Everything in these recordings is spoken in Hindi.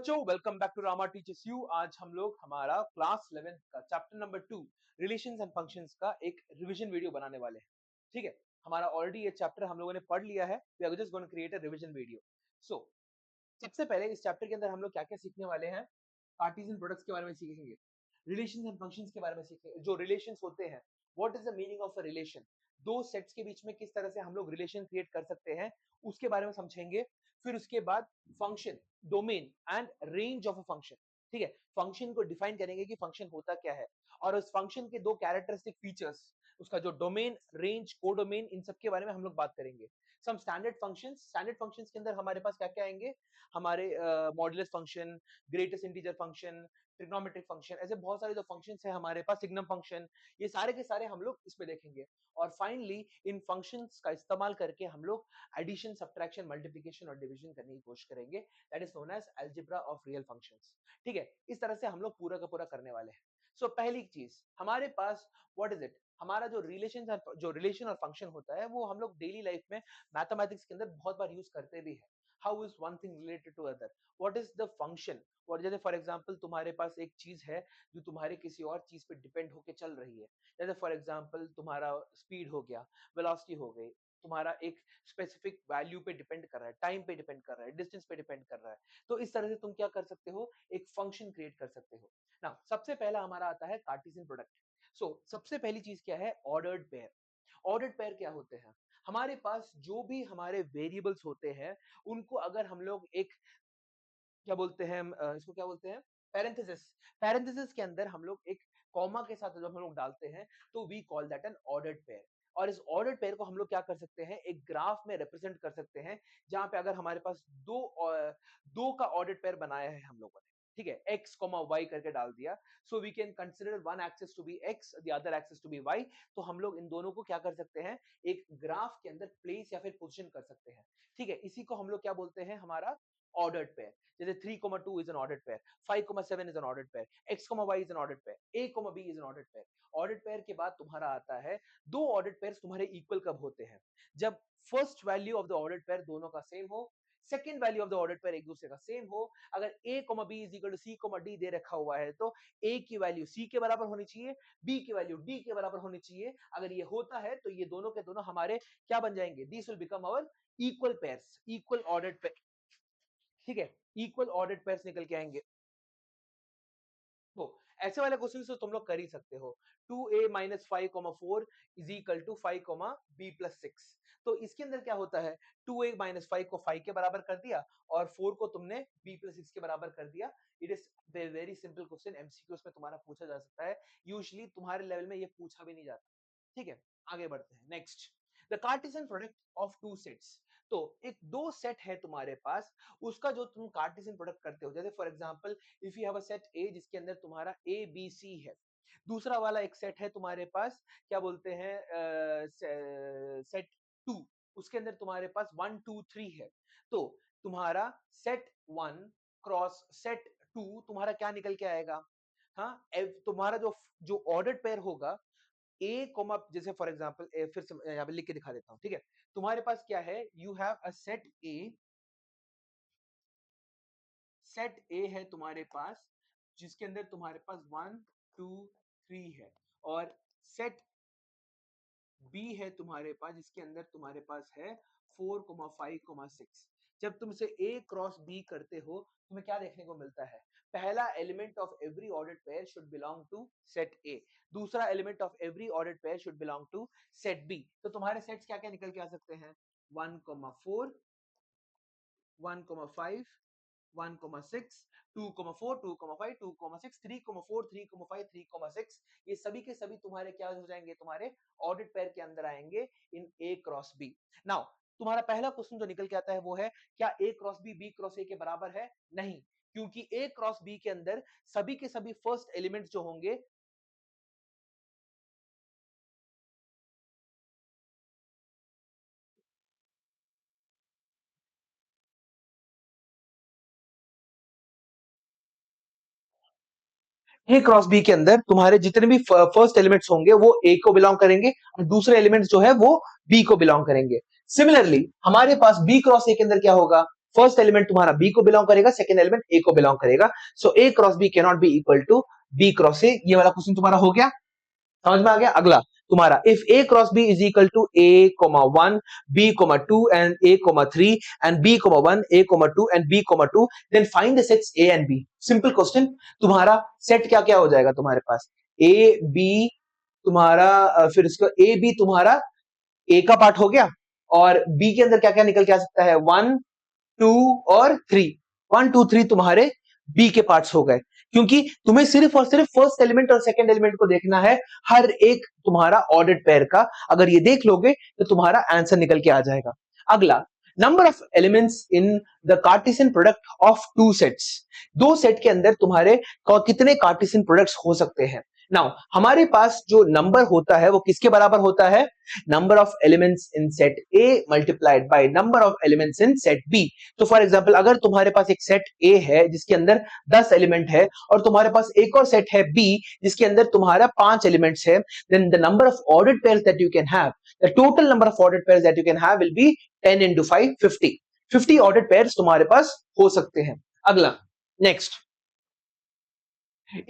बच्चों, welcome back to Rama teachers you. आज हम लोग हमारा क्लास 11 का chapter number 2 relations and functions का एक रिवीजन वीडियो बनाने वाले हैं। ठीक है, हमारा ऑलरेडी ये चैप्टर हम लोगों ने पढ़ लिया है। We are just going to create a revision video. So सबसे पहले इस चैप्टर के अंदर हम लोग क्या क्या सीखने वाले हैं। कार्टेशियन प्रोडक्ट्स के बारे में सीखेंगे, रिलेशंस एंड फंक्शंस के बारे में सीखेंगे। जो रिलेशंस होते हैं, what is the meaning of a relation, दो सेट्स के बीच में किस तरह से हम लोग रिलेशन क्रिएट कर सकते हैं, उसके बारे में समझेंगे। फिर उसके बाद function, domain and range of a function. ठीक है, फंक्शन को डिफाइन करेंगे कि फंक्शन होता क्या है, और उस फंक्शन के दो कैरेक्टरिस्टिक फीचर्स, उसका जो डोमेन, रेंज, कोडोमेन, इन सब के बारे में हम लोग बात करेंगे। सम स्टैंडर्ड फंक्शंस के अंदर हमारे पास क्या क्या आएंगे, हमारे modulus function, greatest integer function, trigonometric function, ऐसे बहुत सारे जो फंक्शंस है हमारे पास, सिग्नम फंक्शन, ये सारे के सारे हम लोग इसमें देखेंगे। और फाइनली इन फंक्शंस का इस्तेमाल करके हम लोग एडिशन, सब्ट्रैक्शन, मल्टीप्लिकेशन और डिवीजन करने की कोशिश करेंगे। That is known as algebra of real functions. ठीक है, इस तरह से हम लोग पूरा का पूरा करने वाले हैं। सो पहली चीज हमारे पास, व्हाट इज इट, हमारा जो रिलेशन और फंक्शन होता है वो हम लोग डेली लाइफ में मैथमेटिक्स के अंदर बहुत बार यूज करते भी है। How is one thing related to other, what is the function. और जैसे फॉर एग्जांपल तुम्हारे पास एक चीज है जो तुम्हारे किसी और चीज पे डिपेंड होके चल रही है। जैसे फॉर एग्जांपल तुम्हारा स्पीड हो गया, वेलोसिटी हो गई, तुम्हारा एक स्पेसिफिक वैल्यू पे डिपेंड कर रहा है, टाइम पे डिपेंड कर रहा है, डिस्टेंस पे डिपेंड कर रहा है। तो इस तरह से तुम क्या कर सकते हो, एक फंक्शन क्रिएट कर सकते हो ना। सबसे पहला हमारा आता है कार्टेशियन प्रोडक्ट। सो सबसे पहली चीज क्या है, ऑर्डर्ड पेयर। ऑर्डर्ड पेयर क्या होते हैं, हमारे पास जो भी हमारे वेरिएबल्स होते हैं उनको अगर हम लोग एक, क्या बोलते हैं इसको क्या बोलते हैं, पैरेंथेसिस। पैरेंथेसिस के अंदर हम लोग एक कॉमा के साथ जब हम लोग डालते हैं तो we call that an ordered pair. और इस ऑर्डर्ड पेयर को हम लोग क्या कर सकते हैं, एक ग्राफ में रिप्रेजेंट कर सकते हैं, जहां पे अगर हमारे पास दो का ऑर्डर्ड पेयर बनाया है हम लोगों ने, ठीक है, x, y करके डाल दिया, so we can consider one axis to be x, the other axis to be y। तो हम लोग इन दोनों को क्या कर सकते हैं, एक ग्राफ के अंदर प्लेस या फिर पोजीशन कर सकते हैं। ठीक है, इसी को हम लोग क्या बोलते हैं, हमारा ऑर्डर्ड पेयर। जैसे 3,2 is an ordered pair, 5,7 is an ordered pair, x, y is an ordered pair, a, b is an ordered pair। Ordered pair के बाद तुम्हारा आता है, दो ऑर्डर्ड पेयर्स तुम्हारे इक्वल कब होते हैं, जब first value of the ordered pair दोनों का सेम हो, second value of the ordered pair एक दूसरे का सेम हो। अगर a, b is equal to c, d दे रखा हुआ है तो a की वैल्यू c के बराबर होनी चाहिए, b की वैल्यू d के बराबर होनी चाहिए। अगर ये होता है तो ये दोनों के दोनों हमारे क्या बन जाएंगे, this will become our equal pairs, equal ordered pair. ठीक है, इक्वल ऑर्डर्ड पेयर्स निकल के आएंगे। तो ऐसे वाले क्वेश्चन तो तुम लोग कर ही सकते हो। 2a minus 5,4 is equal to 5, b plus 6। तो इसके अंदर क्या होता है, 2a माइनस 5 को 5 के बराबर कर दिया और 4 को तुमने b प्लस 6 के बराबर कर दिया। It is very simple question, MCQs में तुम्हारा पूछा जा सकता है, यूजुअली तुम्हारे लेवल में ये पूछा भी नहीं जाता। ठीक है, आगे बढ़ते हैं। Next, the cartesian product of two sets. तो एक दो सेट है तुम्हारे पास, उसका जो तुम कार्टेशियन प्रोडक्ट करते हो, जैसे for example if you have a set ए जिसके अंदर तुम्हारा ए बी सी है, दूसरा वाला एक सेट है तुम्हारे पास, क्या बोलते हैं, सेट 2, उसके अंदर तुम्हारे पास 1 2 3 है। तो तुम्हारा सेट 1 क्रॉस सेट 2 तुम्हारा क्या निकल के आएगा, हाँ, तुम्हारा जो जो ऑर्डर्ड पेयर होगा ए कोमा, जैसे फॉर एग्जांपल फिर से यहाँ पे लिख के दिखा देता हूँ। ठीक है, तुम्हारे पास क्या है, यू हैव अ सेट ए है तुम्हारे पास, जिसके अंदर तुम्हारे पास 1 2 3 है, और सेट बी है तुम्हारे पास जिसके अंदर तुम्हारे पास है 4 5 6। जब तुम इसे ए क्रॉस बी करते हो तुम्हें क्या देखने को मिलता है, पहला element of every ordered pair should belong to set A, दूसरा element of every ordered pair should belong to set B. तो तुम्हारे सेट्स क्या क्या निकल के आ सकते हैं, 1 4 1 5 1 6 2 4 2 5 2 6 3 4 3 5 3 6, ये सभी के सभी तुम्हारे क्या हो जाएंगे, तुम्हारे ऑर्डर्ड पेयर के अंदर आएंगे इन ए क्रॉस बी। नाउ तुम्हारा पहला क्वेश्चन जो निकल के आता है वो है, क्या ए क्रॉस बी क्रॉस ए के बराबर है, नहीं, क्योंकि ए क्रॉस बी के अंदर सभी के सभी फर्स्ट एलिमेंट्स जो होंगे, ए क्रॉस बी के अंदर तुम्हारे जितने भी फर्स्ट एलिमेंट्स होंगे वो ए को बिलोंग करेंगे और दूसरे एलिमेंट्स जो है वो बी को बिलोंग करेंगे। सिमिलरली हमारे पास बी क्रॉस ए के अंदर क्या होगा, फर्स्ट एलिमेंट तुम्हारा बी को बिलोंग करेगा, सेकंड एलिमेंट ए को बिलोंग करेगा। So A cross B can not be equal to B cross A. ये वाला क्वेश्चन तुम्हारा हो गया, समझ में आ गया। अगला तुम्हारा if A cross B is equal to A comma 1 B comma 2 and A comma 3 and B comma 1 A comma 2 and B comma 2 then find the sets A and B. Simple question, तुम्हारा सेट क्या क्या हो जाएगा तुम्हारे पास, ए बी तुम्हारा फिर इसका ए बी तुम्हारा ए का पार्ट हो गया, और बी के अंदर क्या क्या निकल के आ सकता है, 1 2 और 3, 1 2 3 तुम्हारे बी के पार्ट्स हो गए, क्योंकि तुम्हें सिर्फ और सिर्फ फर्स्ट एलिमेंट और सेकंड एलिमेंट को देखना है हर एक तुम्हारा ऑर्डर्ड पेयर का। अगर ये देख लोगे तो तुम्हारा आंसर निकल के आ जाएगा। अगला, number of elements in the cartesian product of two sets. दो सेट के अंदर तुम्हारे कितने कार्टेशियन प्रोडक्ट्स हो सकते हैं। नाउ हमारे पास जो नंबर होता है वो किसके बराबर होता है, number of elements in set A multiplied by number of elements in set B. तो फॉर एग्जांपल अगर तुम्हारे पास एक सेट ए है जिसके अंदर 10 एलिमेंट है, और तुम्हारे पास एक और सेट है बी जिसके अंदर तुम्हारा 5 एलिमेंट्स है, then the number of ordered pairs that you can have, the total number of ordered pairs that you can have will be 10 into 5 50। 50 ordered pairs तुम्हारे पास हो सकते हैं। अगला, next,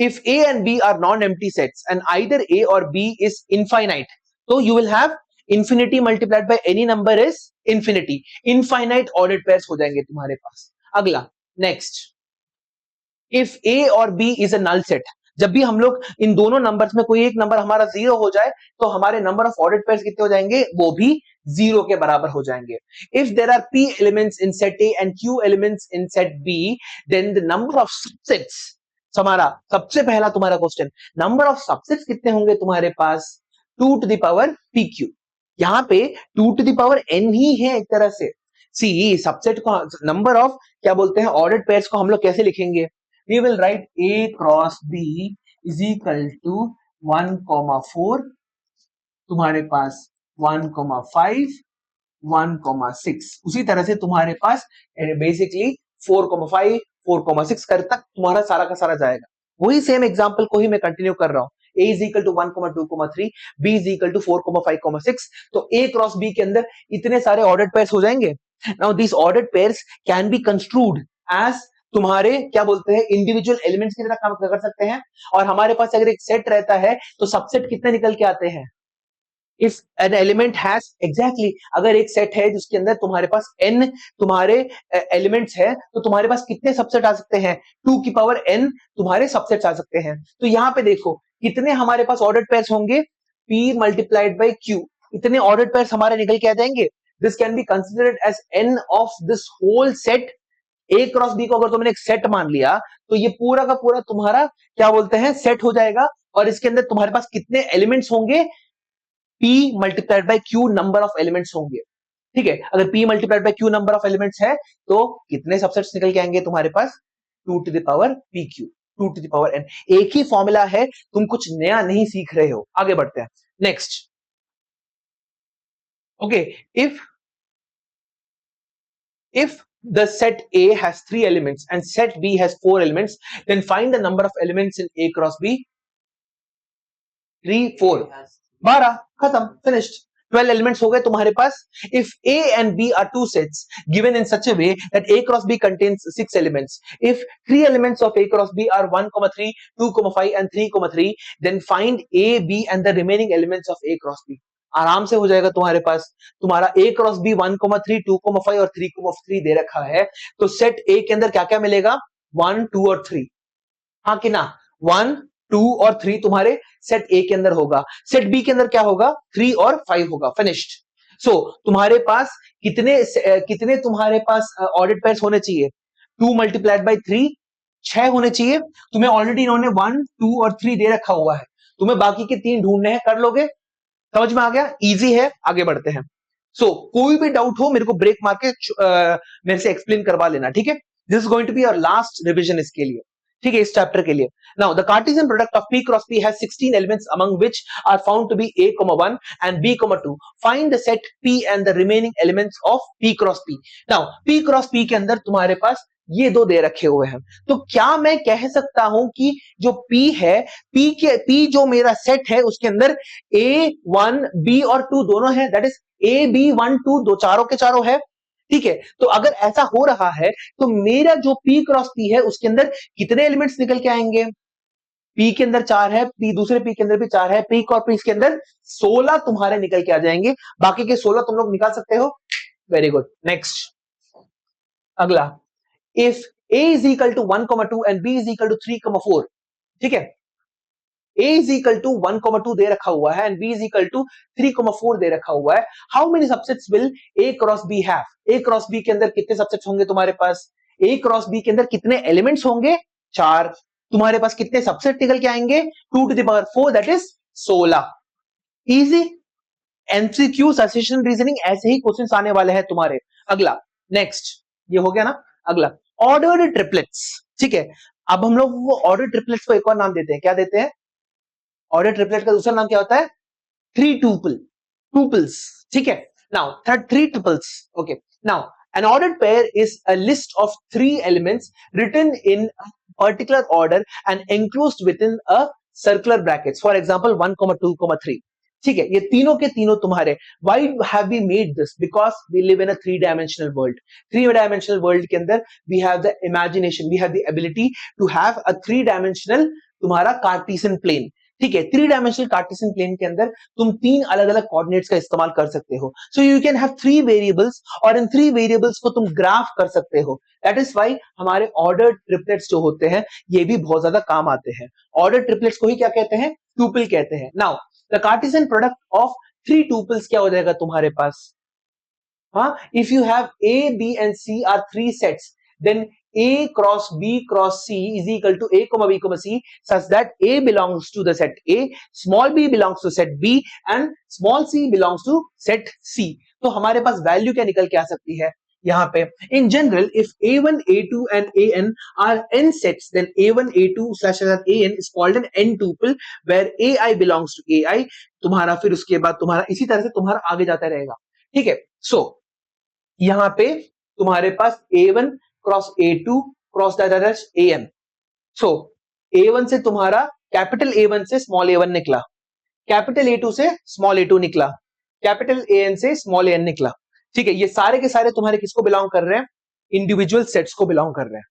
if A and B are non-empty sets and either A or B is infinite, so you will have infinity multiplied by any number is infinity, infinite ordered pairs हो जाएंगे तुम्हारे पास। अगला, next, if A और B is a null set, जब भी हम लोग इन दोनों नंबर्स में कोई एक नंबर हमारा जीरो हो जाए तो हमारे नंबर ऑफ ऑर्डर्ड पेयर्स कितने हो जाएंगे, वो भी जीरो के बराबर हो जाएंगे। If there are p elements in set A and q elements in set B, then the number of subsets, हमारा सबसे पहला तुम्हारा क्वेश्चन, नंबर ऑफ सबसेट्स कितने होंगे तुम्हारे पास, 2 to the power pq। यहाँ पे 2 to the power n ही है एक तरह से। सी सबसेट को, नंबर ऑफ क्या बोलते हैं ऑर्डर्ड पेयर्स को हम लोग कैसे लिखेंगे, we will write a cross b is equal to 1,4, तुम्हारे पास 1,5 1,6। उसी तरह से तुम्हारे पास बेसिकली 4,5 4,6 कर तक तुम्हारा सारा का सारा जाएगा। वही सेम एग्जांपल को ही मैं कंटिन्यू कर रहा हूं, a is equal to 1,2,3 b is equal to 4,5,6। तो a क्रॉस b के अंदर इतने सारे ऑर्डर्ड पेयर्स हो जाएंगे। Now this ordered pairs can be construed as तुम्हारे क्या बोलते हैं इंडिविजुअल एलिमेंट्स की तरह काम कर सकते हैं। और हमारे पास अगर एक सेट रहता है तो सबसेट कितने निकल के आते हैं, if an element has exactly, अगर एक सेट है जिसके अंदर तुम्हारे पास n तुम्हारे एलिमेंट्स है तो तुम्हारे पास कितने सबसेट आ सकते हैं, 2 की पावर n तुम्हारे सबसेट्स आ सकते हैं। तो यहाँ पे देखो कितने हमारे पास ऑर्डर्ड पेयर्स होंगे, p मल्टीप्लाइड बाय q, इतने ऑर्डर्ड पेयर्स हमारे निकल के आ जाएंगे। This can be considered as n of this whole set. a cross b को अगर तुमने एक सेट मान लिया तो ये पूरा का पूरा तुम्हारा क्या बोलते हैं सेट हो जाएगा, और इसके अंदर तुम्हारे पास कितने एलिमेंट्स होंगे, p multiplied by q number of elements होंगे। ठीक है, अगर p multiplied by q number of elements है तो कितने सबसेट्स निकल के आएंगे तुम्हारे पास, 2 to the power pq, 2 to the power n। एक ही फॉर्मूला है, तुम कुछ नया नहीं सीख रहे हो। आगे बढ़ते हैं, next. Okay, if the set A has 3 elements and set B has 4 elements, then find the number of elements in A cross B। 3 4 12, खत्म, finished। 12 elements हो गए तुम्हारे पास। If A and B are two sets given in such a way that A cross B contains 6 elements, if 3 elements of A cross B are 1,3 2,5 and 3,3, then find A B and the remaining elements of A cross B। आराम से हो जाएगा तुम्हारे पास। तुम्हारा A क्रॉस B 1,3 2,5 और 3,3 दे रखा है, तो सेट A के अंदर क्या क्या मिलेगा, 1 2 और 3, हाँ कि ना, 1 2 और 3 तुम्हारे सेट A के अंदर होगा। सेट B के अंदर क्या होगा, 3 और 5 होगा, फिनिश्ड। सो तुम्हारे पास कितने तुम्हारे पास ऑर्डर्ड पेयर्स होने चाहिए, 2 मल्टीप्लाइड बाय 3 6 होने चाहिए। तुम्हें ऑलरेडी इन्होंने 1 2 और 3 दे रखा हुआ है, तुम्हें बाकी के 3 ढूंढने हैं, कर लोगे, समझ में आ गया, इजी है। आगे बढ़ते हैं। कोई भी डाउट हो मेरे को ब्रेक मार के मेरे से एक्सप्लेन करवा लेना, ठीक है। This is going to be your last revision इसके लिए, ठीक है, इस चैप्टर के लिए। Now the cartesian product of p cross p has 16 elements among which are found to be a, 1 and b, 2। Find the set p and the remaining elements of p cross p। Now p cross p के अंदर तुम्हारे पास ये दो दे रखे हुए हैं, तो क्या मैं कह सकता हूं कि जो p है, p जो मेरा सेट है उसके अंदर a 1 b और 2 दोनों है, दैट इज a b 1 2 दो चारों के चारों है। ठीक है, तो अगर ऐसा हो रहा है तो मेरा जो P क्रॉस P है उसके अंदर कितने एलिमेंट्स निकल के आएंगे? P के अंदर 4 है, P दूसरे P के अंदर भी 4 है, P और P के अंदर 16 तुम्हारे निकल के आ जाएंगे, बाकी के 16 तुम लोग निकाल सकते हो। Very good. नेक्स्ट अगला, if A is equal to 1,2 and B is equal to 3,4, ठीक है, A is equal to 1,2 दे रखा हुआ है and B is equal to 3,4 दे रखा हुआ है। How many subsets will A cross B have? A cross B के अंदर कितने सबसेट्स होंगे तुम्हारे पास? A cross B के अंदर कितने एलिमेंट्स होंगे? 4। तुम्हारे पास कितने सबसेट निकल के आएंगे? 2 to the power 4 that is 16। Easy. MCQ session reasoning ऐसे ही क्वेश्चंस आने वाले हैं तुम्हारे। अगला नेक्स्ट, ये हो गया ना। अगला ऑर्डर्ड ट्रिपलेट्स, ठीक है। अब हम लोग वो ऑर्डर्ड ट्रिपलेट्स को एक और नाम देते हैं, क्या देते हैं? ऑर्डर ट्रिपलेट का दूसरा नाम क्या होता है? थ्री टूपल्स, ठीक है। Now three tuples, okay. Now an ordered pair is a list of three elements written in a particular order and enclosed within a circular brackets, for example 1, 2, 3, ठीक है। ये तीनों के तीनों तुम्हारे। why have we made this? because we live in a three dimensional world। three dimensional world के अंदर we have the imagination, we have the ability to have a three dimensional तुम्हारा कार्टेशियन प्लेन, ठीक है। थ्री डायमेंशनल कार्टेशियन प्लेन के अंदर तुम तीन अलग अलग कोऑर्डिनेट्स का इस्तेमाल कर सकते हो। So you can have three variables और इन थ्री वेरिएबल्स को तुम ग्राफ कर सकते हो। दैट इज व्हाई हमारे ऑर्डर ट्रिपलेट्स जो होते हैं ये भी बहुत ज्यादा काम आते हैं। ऑर्डर ट्रिपलेट्स को ही क्या कहते हैं? ट्यूपल कहते हैं। Now the cartesian product of three tuples क्या हो जाएगा तुम्हारे पास? हाँ, if you have A, B and C are three sets, then A cross B cross C is equal to A, B, C such that A belongs to the set A, small b belongs to set B and small c belongs to set C। तो हमारे पास वैल्यू क्या निकल के आ सकती है यहाँ पे? In general, if A1, A2 and AN are n sets, then A1, A2 slash AN is called an n tuple where AI belongs to AI। तुम्हारा फिर उसके बाद तुम्हारा इसी तरह से तुम्हारा आगे जाता रहेगा, ठीक है। सो यहाँ पे तुम्हारे पास A1 cross A2 cross AM। So A1 से तुम्हारा कैपिटल A1 से स्मॉल A1 निकला, कैपिटल A2 से स्मॉल A2 निकला, कैपिटल AN से स्मॉल AN निकला, ठीक है। ये सारे के सारे तुम्हारे किसको बिलोंग कर रहे हैं? इंडिविजुअल सेट्स को बिलोंग कर रहे हैं।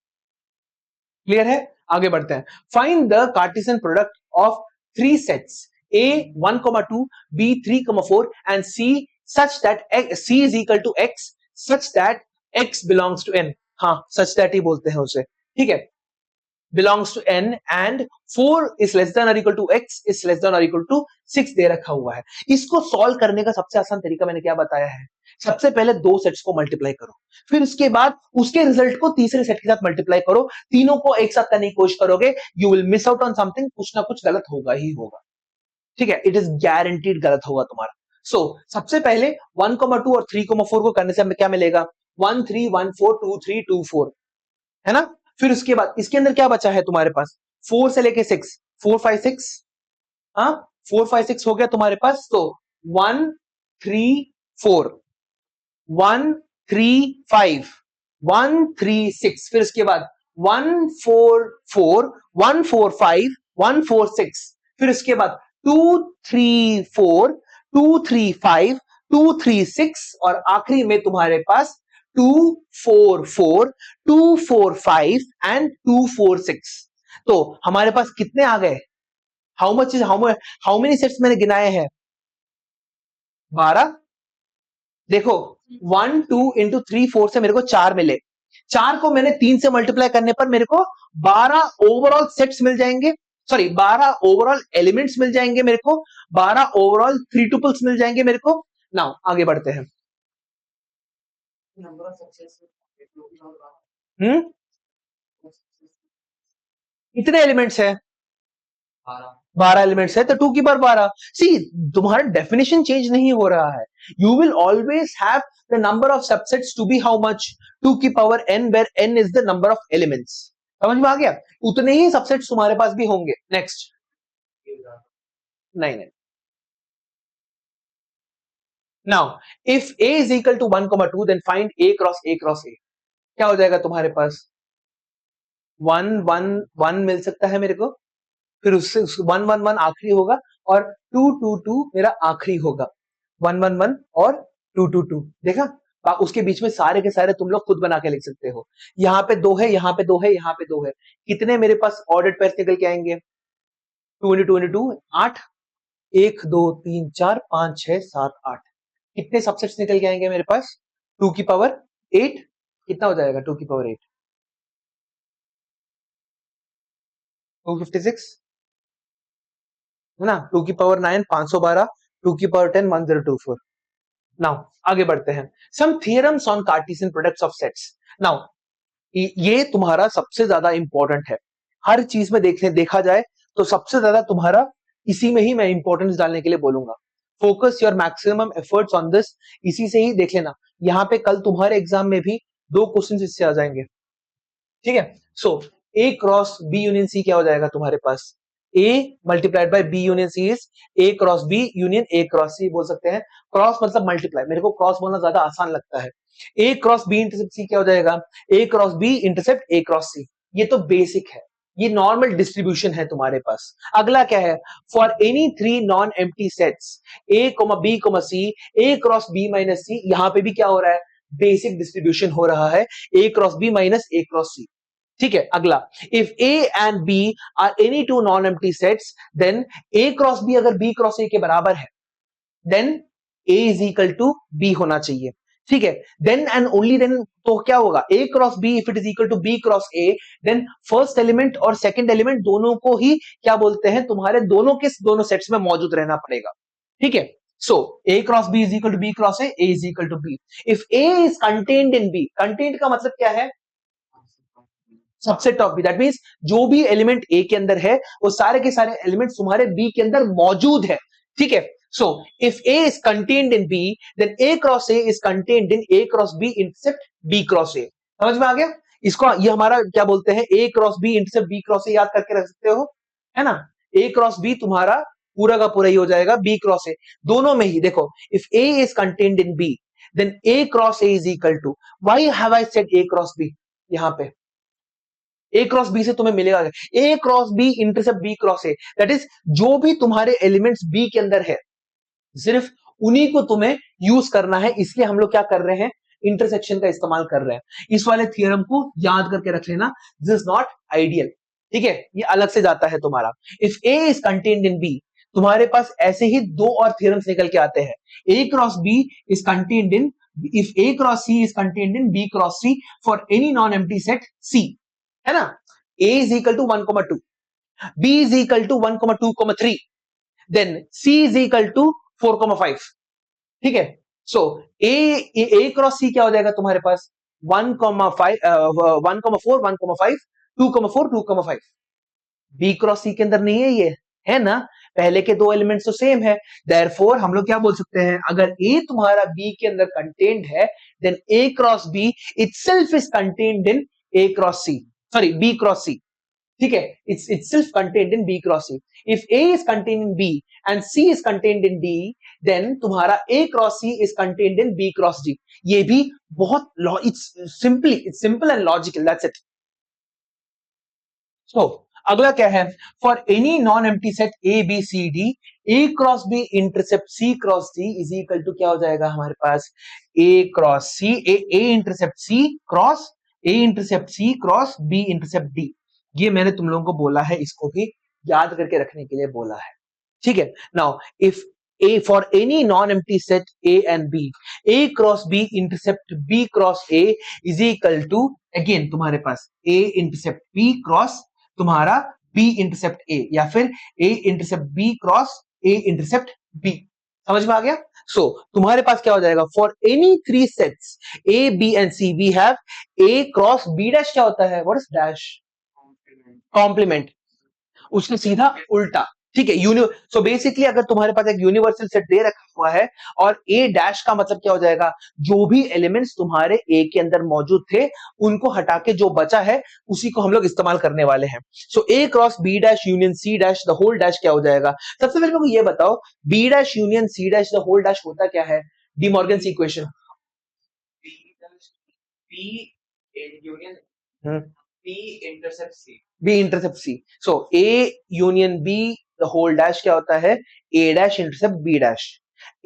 क्लियर है? आगे बढ़ते हैं। Find the cartesian product of three sets A 1,2, B 3,4 and C such that C is equal to X such that X belongs to N। हाँ, सच दैट ही बोलते हैं उसे, ठीक है। Belongs to n and 4 is less than or equal to x is less than or equal to 6 दे रखा हुआ है। इसको सॉल्व करने का सबसे आसान तरीका मैंने क्या बताया है? सबसे पहले दो सेट्स को मल्टीप्लाई करो, फिर उसके बाद उसके रिजल्ट को तीसरे सेट के साथ मल्टीप्लाई करो। तीनों को एक साथ करने की कोशिश करोगे, you will miss out on something, कुछ ना कुछ गलत होगा ही होगा, ठीक है। इट इज गारंटीड गलत होगा तुम्हारा। सो सबसे पहले 1,2 और 3,4 को करने से हमें क्या मिलेगा? 1 3 1 4 2 3 2 4, है ना। फिर उसके बाद इसके अंदर क्या बचा है तुम्हारे पास? 4 से लेके 6, 4 5 6, हाँ 4 5 6 हो गया तुम्हारे पास। तो 1 3 4 1 3 5 1 3 6, फिर उसके बाद 1 4 4 1 4 5 1 4 6, फिर उसके बाद 2 3 4 2 3 5 2 3 6 और आखिरी में तुम्हारे पास 2 4 4 2 4 5 एंड 2 4 6। तो हमारे पास कितने आ गए? हाउ मेनी सेट्स मैंने गिनाए हैं? 12। देखो 1 2 इंटू 3 4 से मेरे को 4 मिले, 4 को मैंने 3 से मल्टीप्लाई करने पर मेरे को 12 ओवरऑल सेट्स मिल जाएंगे, सॉरी 12 ओवरऑल एलिमेंट्स मिल जाएंगे मेरे को, 12 ओवरऑल थ्री टुपल्स मिल जाएंगे मेरे को। नाउ आगे बढ़ते हैं। कितने एलिमेंट्स है? 12 एलिमेंट्स है, तो 2 की पावर 12। सी तुम्हारा डेफिनेशन चेंज नहीं हो रहा है। You will always have the number of subsets to be how much? 2 की power n, where n is the number of elements. समझ में आ गया? उतने ही सबसेट्स तुम्हारे पास भी होंगे। नेक्स्ट, नहीं। Now if a is equal to 1,2 then find a cross a cross a। क्या हो जाएगा तुम्हारे पास? 1 1 1 मिल सकता है मेरे को, फिर उससे 1 1 1 आखिरी होगा और 2 2 2 मेरा आखिरी होगा। 1 1 1 और 2 2 2, देखा? उसके बीच में सारे के सारे तुम लोग खुद बना के लिख सकते हो। यहाँ पे 2 है, यहाँ पे 2 है, यहाँ पे 2 है, कितने मेरे पास ऑर्डर्ड पेयर्स निकल के आएंगे? 2 इंटू 2 इंटू 2 8, 1 2 3 4 5 6 7 8, कितने सबसेट्स निकल के आएंगे मेरे पास? 2 की पावर 8, कितना हो जाएगा 2 की पावर 8? 256 है ना। 2 की पावर 9 512, 2 की पावर 10 1024। नाउ आगे बढ़ते हैं। Some theorems on Cartesian products of sets. Now ये तुम्हारा सबसे ज्यादा इंपॉर्टेंट है। हर चीज में देखा जाए तो सबसे ज्यादा तुम्हारा इसी में ही मैं इंपॉर्टेंस डालने के लिए बोलूंगा। Focus your maximum efforts on this, इसी से ही देख लेना। यहाँ पे कल तुम्हारे एग्जाम में भी 2 क्वेश्चन इससे आ जाएंगे, ठीक है। So A cross B union C क्या हो जाएगा तुम्हारे पास? A multiplied by B union C is A cross B union A cross C बोल सकते हैं। क्रॉस मतलब मल्टीप्लाई, मेरे को क्रॉस बोलना ज्यादा आसान लगता है। ए क्रॉस बी इंटरसेप्ट सी क्या हो जाएगा? ए क्रॉस बी इंटरसेप्ट ए क्रॉस सी। ये तो बेसिक है, ये नॉर्मल डिस्ट्रीब्यूशन है तुम्हारे पास। अगला क्या है? For any 3 non empty sets A B C, A cross B minus C, यहां पे भी क्या हो रहा है? बेसिक डिस्ट्रीब्यूशन हो रहा है, A cross B minus A cross C. ठीक है। अगला, if A and B are any 2 non empty sets, then A cross B अगर बी क्रॉस ए के बराबर है, then A is equal to B होना चाहिए। ठीक है। देन एंड ओनली देन तो क्या होगा? A cross B if it is equal to B cross A, then first element और सेकंड एलिमेंट दोनों को ही क्या बोलते हैं? तुम्हारे दोनों के दोनों सेट्स में मौजूद रहना पड़ेगा। ठीक है। So A cross B is equal to B cross A is equal to B. If A is contained in B, contained का मतलब क्या है? Subset of B, that means जो भी एलिमेंट ए के अंदर है वो सारे के सारे एलिमेंट्स तुम्हारे बी के अंदर मौजूद है। ठीक है। So if A is contained in B, then A cross A is contained in A cross B intercept B cross A. समझ में आ गया? इसको ये हमारा क्या बोलते हैं? A cross B intercept B cross A याद करके रख सकते हो, है ना। ए क्रॉस बी तुम्हारा पूरा का पूरा ही हो जाएगा बी क्रॉस ए। दोनों में ही देखो, if A is contained in B, then A cross A is equal to, why have I said A cross B? यहां पे ए क्रॉस बी से तुम्हें मिलेगा A cross B intercept B cross A, that is जो भी तुम्हारे एलिमेंट्स बी के अंदर है सिर्फ उन्हीं को तुम्हें यूज करना है। इसलिए हम लोग क्या कर रहे हैं? इंटरसेक्शन का इस्तेमाल कर रहे हैं। इस वाले थियरम को याद करके रख लेना, दिस इज नॉट आइडियल। ठीक है, ये अलग से जाता है तुम्हारा। If A is contained in B, तुम्हारे पास ऐसे ही 2 और थियरम्स निकल के आते हैं। A cross B is contained in, if A cross C is contained in B cross C for any non empty set C, है ना। a is equal to 1,2, b is equal to 1,2,3, then c is equal to 4,5। ठीक है। सो a क्रॉस c क्या हो जाएगा तुम्हारे पास? 1,5 1,4 1,5 2,4 2,5। b क्रॉस c के अंदर नहीं है ये, है ना। पहले के 2 एलिमेंट्स तो सेम है, देयरफॉर हम लोग क्या बोल सकते हैं? अगर a तुम्हारा b के अंदर कंटेन्ड है, then a cross b itself is contained in a cross c, sorry b cross c। ठीक है, it's itself contained in b cross c। If a is contained in b and c is contained in d, then तुम्हारा a cross c is contained in b cross d। ये भी बहुत it's simple and logical, that's it. So अगला क्या है? For any non empty set A B C D, A cross B intercept C cross D is equal to क्या हो जाएगा हमारे पास? A cross C, A intercept C cross, A intercept C cross B intercept D. ये मैंने तुम लोगों को बोला है, इसको भी याद करके रखने के लिए बोला है। ठीक है। Now if a for any non-empty set a and b, a cross b intercept b cross a is equal to, again तुम्हारे पास a intercept b cross तुम्हारा b intercept a, या फिर a intercept b cross a intercept b। समझ में आ गया? सो तुम्हारे पास क्या हो जाएगा? For any 3 sets a b and c, we have a cross b dash क्या होता है? What is dash? कॉम्प्लीमेंट, उसके सीधा उल्टा। ठीक है। सो बेसिकली अगर तुम्हारे पास एक यूनिवर्सल सेट दे रखा हुआ है और ए डैश का मतलब क्या हो जाएगा? जो भी एलिमेंट्स तुम्हारे ए के अंदर मौजूद थे उनको हटा के जो बचा है उसी को हम लोग इस्तेमाल करने वाले हैं। So A cross B dash union C dash the whole dash क्या हो जाएगा? सबसे पहले मेरे को ये बताओ, B dash union C dash the whole dash होता क्या है? De Morgan's equation. B intercept C. So A union B the whole dash क्या होता है? A dash intercept B dash.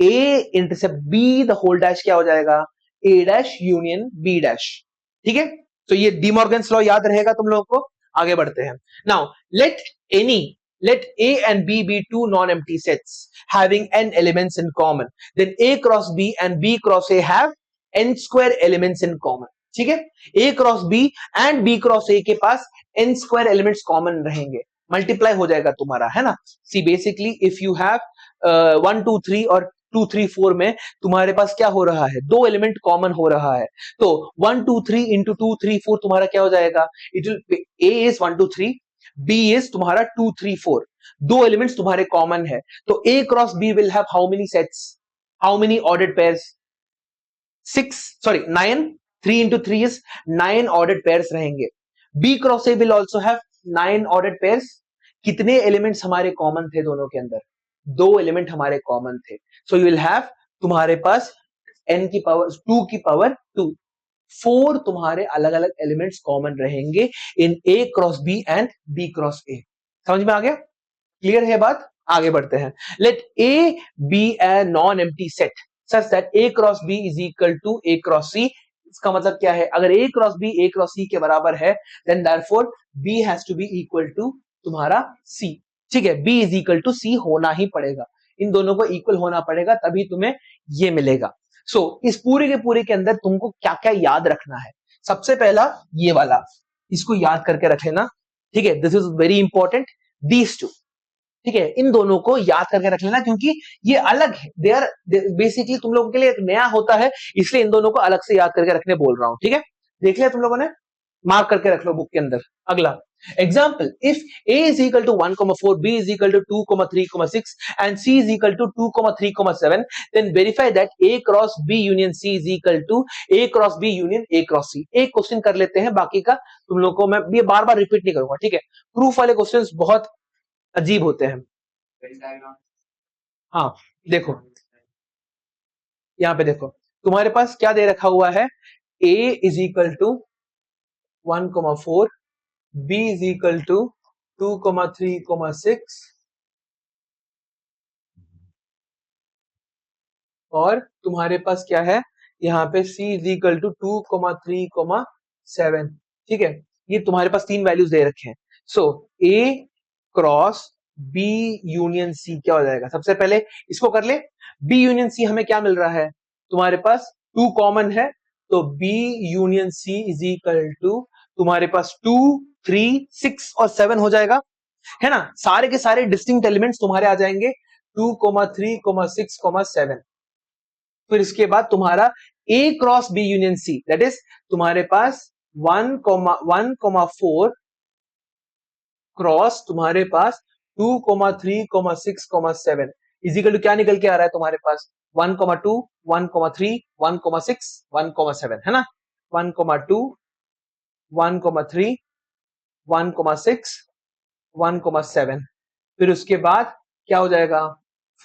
A intercept B the whole dash क्या हो जाएगा? A dash union B dash. ठीक है, तो ये डी मॉर्गन्स लॉ याद रहेगा तुम लोगों को। आगे बढ़ते हैं। Now let A and B be two non-empty sets having n elements in common, then A cross B and B cross A have n square elements in common। ठीक है, A cross B and B cross A के पास n square elements common रहेंगे, मल्टीप्लाई हो जाएगा तुम्हारा, है ना। See basically if you have 1 2 3 और 2 3 4 में तुम्हारे पास क्या हो रहा है, दो एलिमेंट कॉमन हो रहा है, तो 1 2 3 इंटू 2 3 4 तुम्हारा क्या हो जाएगा, it will A is 1 2 3, B is तुम्हारा 2 3 4, दो एलिमेंट्स तुम्हारे कॉमन है, तो A cross B will have how many sets, how many ordered pairs, 9, 3 into 3 is 9 ordered pairs रहेंगे। B cross A will also have 9 ordered pairs। कितने एलिमेंट्स हमारे कॉमन थे दोनों के अंदर, दो एलिमेंट हमारे कॉमन थे, सो यू विल हैव तुम्हारे पास n की पावर 2 की पावर 2, 4 तुम्हारे अलग अलग एलिमेंट्स कॉमन रहेंगे इन A cross B and B cross A। समझ में आ गया, क्लियर है बात। आगे बढ़ते हैं। Let A be a non-empty set such that A cross B is equal to A cross C। इसका मतलब क्या है, अगर A cross B A cross C के बराबर है, then therefore B has to be equal to तुम्हारा C। ठीक है, B is equal to C होना ही पड़ेगा, इन दोनों को इक्वल होना पड़ेगा, तभी तुम्हें ये मिलेगा। सो इस पूरे के पूरे के अंदर तुमको क्या क्या याद रखना है, सबसे पहला ये वाला, इसको याद करके रख लेना। ठीक है, this is very important, these two. ठीक है, इन दोनों को याद करके रख लेना, क्योंकि ये अलग है, दे आर बेसिकली तुम लोगों के लिए एक नया होता है, इसलिए इन दोनों को अलग से याद करके रखने बोल रहा हूं। ठीक है, देख लिया तुम लोगों ने, मार्क करके रख लो बुक के अंदर। अगला example, if A is equal to 1,4, B is equal to 2,3,6 and C is equal to 2,3,7, then verify that A cross B union C is equal to A cross B union A cross C। एक क्वेश्चन कर लेते हैं, बाकी का तुम लोगों को मैं ये बार बार रिपीट नहीं करूंगा। ठीक है, प्रूफ वाले क्वेश्चंस बहुत अजीब होते हैं। हाँ देखो, यहाँ पे देखो तुम्हारे पास क्या दे रखा हुआ है, A is equal to 1,4, B is equal to 2,3,6 और तुम्हारे पास क्या है, यहाँ पे C इज इक्वल टू 2,3,7। ठीक है, ये तुम्हारे पास तीन वैल्यूज दे रखे हैं। सो A cross B union C क्या हो जाएगा, सबसे पहले इसको कर ले। B यूनियन C हमें क्या मिल रहा है, तुम्हारे पास 2 कॉमन है, तो B union C is equal to तुम्हारे पास 2 3 6 और 7 हो जाएगा, है ना। सारे के सारे डिस्टिंक्ट एलिमेंट्स तुम्हारे आ जाएंगे 2,3,6,7। फिर इसके बाद तुम्हारा A cross B union C, that is तुम्हारे पास 1,4 क्रॉस तुम्हारे पास 2,3,6,7 इजिकल टू क्या निकल के आ रहा है तुम्हारे पास, 1,2 1,3 1,6 1,7, है ना। 1,2 1,3 1,6 1,7, फिर उसके बाद क्या हो जाएगा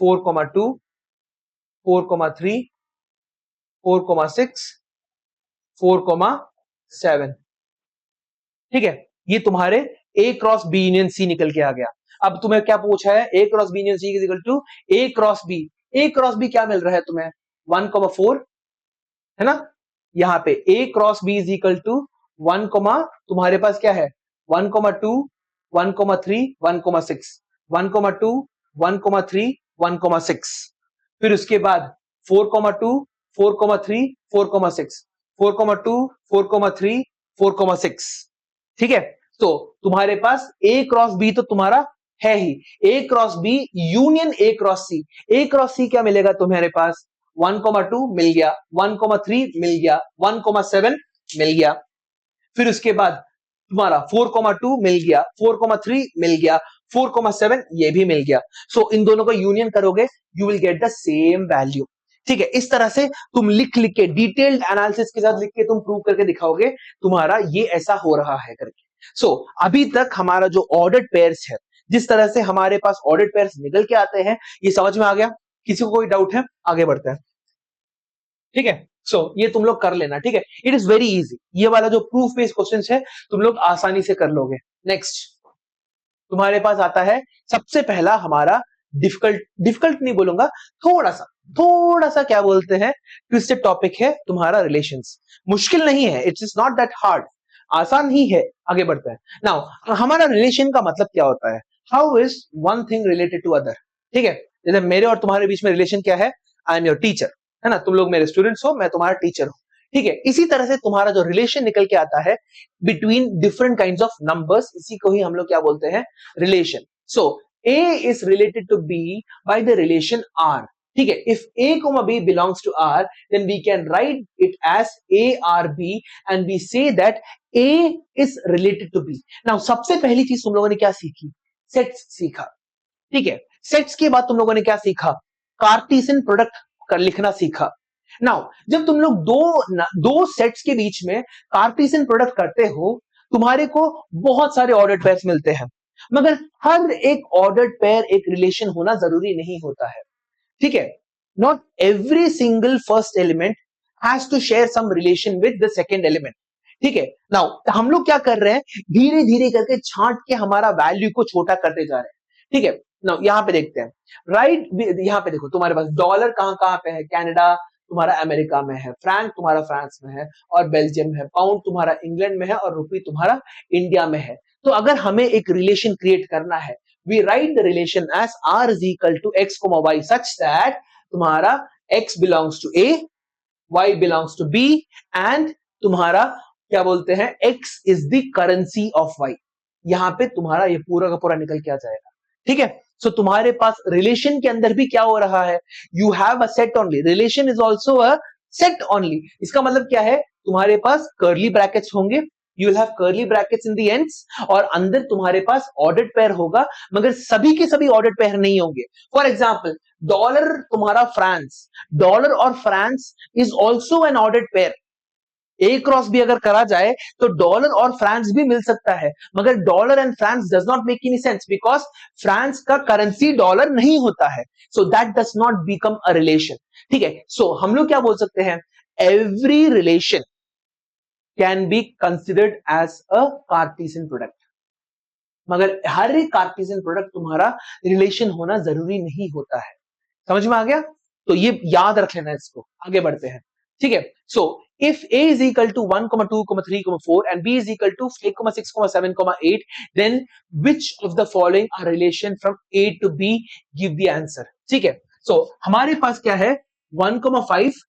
4,2 4,3 4,6 4,7। ठीक है, ये तुम्हारे A cross B union C निकल के आ गया। अब तुम्हें क्या पूछा है, A cross B union C is equal to A cross B। A cross B क्या मिल रहा है तुम्हें, 1,4, है ना। यहाँ पे A cross B is equal to 1, तुम्हारे पास क्या है 1,2 1,3 1,6 1,2 1,3 1,6, फिर उसके बाद 4,2 4,3 4,6 4,2 4,3 4,6। ठीक है, तो तुम्हारे पास A क्रॉस B तो तुम्हारा है ही, A cross B union A cross C। A cross C क्या मिलेगा तुम्हारे पास, 1,2 मिल गया, 1,3 मिल गया, 1,7 मिल गया, फिर उसके बाद तुम्हारा 4,2 मिल गया, 4,3 मिल गया, 4,7 ये भी मिल गया। सो इन दोनों को यूनियन करोगे, you will get the same value. ठीक है, इस तरह से तुम लिख लिख के डिटेल्ड एनालिसिस के साथ लिख के तुम प्रूव करके दिखाओगे तुम्हारा ये ऐसा हो रहा है करके। सो अभी तक हमारा जो ऑर्डर्ड पेयर्स है, जिस तरह से हमारे पास ऑर्डर्ड पेयर्स निकल के आते हैं, ये समझ में आ गया, किसी को कोई डाउट है, आगे बढ़ते हैं। ठीक है, सो ये तुम लोग कर लेना। ठीक है, इट इज वेरी इजी, ये वाला जो प्रूफ बेस्ड क्वेश्चन है तुम लोग आसानी से कर लोगे। नेक्स्ट तुम्हारे पास आता है सबसे पहला हमारा डिफिकल्ट नहीं बोलूंगा, थोड़ा सा थोड़ा सा क्या बोलते हैं ट्विस्टेड टॉपिक है तुम्हारा रिलेशंस। मुश्किल नहीं है, it's is not that hard, आसान ही है। आगे बढ़ते हैं। नाउ हमारा रिलेशन का मतलब क्या होता है? How is one thing related to other? ठीक है, जैसे मेरे और तुम्हारे बीच में रिलेशन क्या है? आई एम योर टीचर, है ना, तुम लोग मेरे स्टूडेंट्स हो, मैं तुम्हारा टीचर हूं। ठीक है, इसी तरह से तुम्हारा जो रिलेशन निकल के आता है between different kinds of numbers, इसी को ही हम लोग क्या बोलते हैं? Relation. So A is related to B by the relation R. ठीक है, if A comma B belongs to R, then we can write it as ARB and we say that A is related to B. Now सबसे पहली चीज तुम लोगों ने क्या सीखी? सेट्स सीखा। ठीक है, सेट्स के बाद तुम लोगों ने क्या सीखा? कार्टेशियन प्रोडक्ट कर लिखना सीखा। नाउ जब तुम लोग दो सेट्स के बीच में कार्टेशियन प्रोडक्ट करते हो, तुम्हारे को बहुत सारे ऑर्डर्ड पेयर्स मिलते हैं, मगर हर एक ऑर्डर्ड पेयर एक रिलेशन होना जरूरी नहीं होता है। ठीक है, not every single first element has to share some relation with the second element. ठीक है, नाउ हम लोग क्या कर रहे हैं? धीरे धीरे करके छांट के हमारा वैल्यू को छोटा करते जा रहे हैं। ठीक है, नाउ यहां पे देखते हैं। राइट, यहां पे देखो, तुम्हारे पास डॉलर कहां कहां पे है? कनाडा तुम्हारा अमेरिका में है, फ्रैंक तुम्हारा फ्रांस में है और बेल्जियम है, पाउंड तुम्हारा इंग्लैंड में है और रुपी तुम्हारा इंडिया में है। तो अगर हमें एक रिलेशन क्रिएट करना है, we write the relation as r is equal to x comma y such that तुम्हारा x belongs to a, y belongs to b and तुम्हारा क्या बोलते हैं? x is the currency of y। यहां पे तुम्हारा ये पूरा का पूरा निकल के आ जाएगा। ठीक है, सो तुम्हारे पास रिलेशन के अंदर भी क्या हो रहा है? You have a set only, relation is also a set only. इसका मतलब क्या है? तुम्हारे पास कर्ली ब्रैकेट्स होंगे, you will have curly brackets in the ends, और अंदर तुम्हारे पास ऑर्डर्ड पेयर होगा, मगर सभी के सभी ऑर्डर्ड पेयर नहीं होंगे। फॉर एग्जांपल, डॉलर तुम्हारा फ्रांस, डॉलर और France is also an ordered pair. A cross भी अगर करा जाए तो डॉलर और फ्रांस भी मिल सकता है, मगर dollar and France does not make any sense because France का करेंसी डॉलर नहीं होता है, so that does not become a relation. ठीक है, सो हम लोग क्या बोल सकते हैं? Every relation can be considered as a Cartesian product, मगर हर एक कार्टेशियन प्रोडक्ट तुम्हारा रिलेशन होना जरूरी नहीं होता है। समझ में आ गया? तो ये याद रख लेना इसको। आगे बढ़ते हैं। ठीक है, सो if a is equal to 1, 2, 3, 4 and b is equal to 5, 6, 7, 8, then which of the following are relation from a to b? Give the answer। ठीक है, so हमारे पास क्या है? 1, 5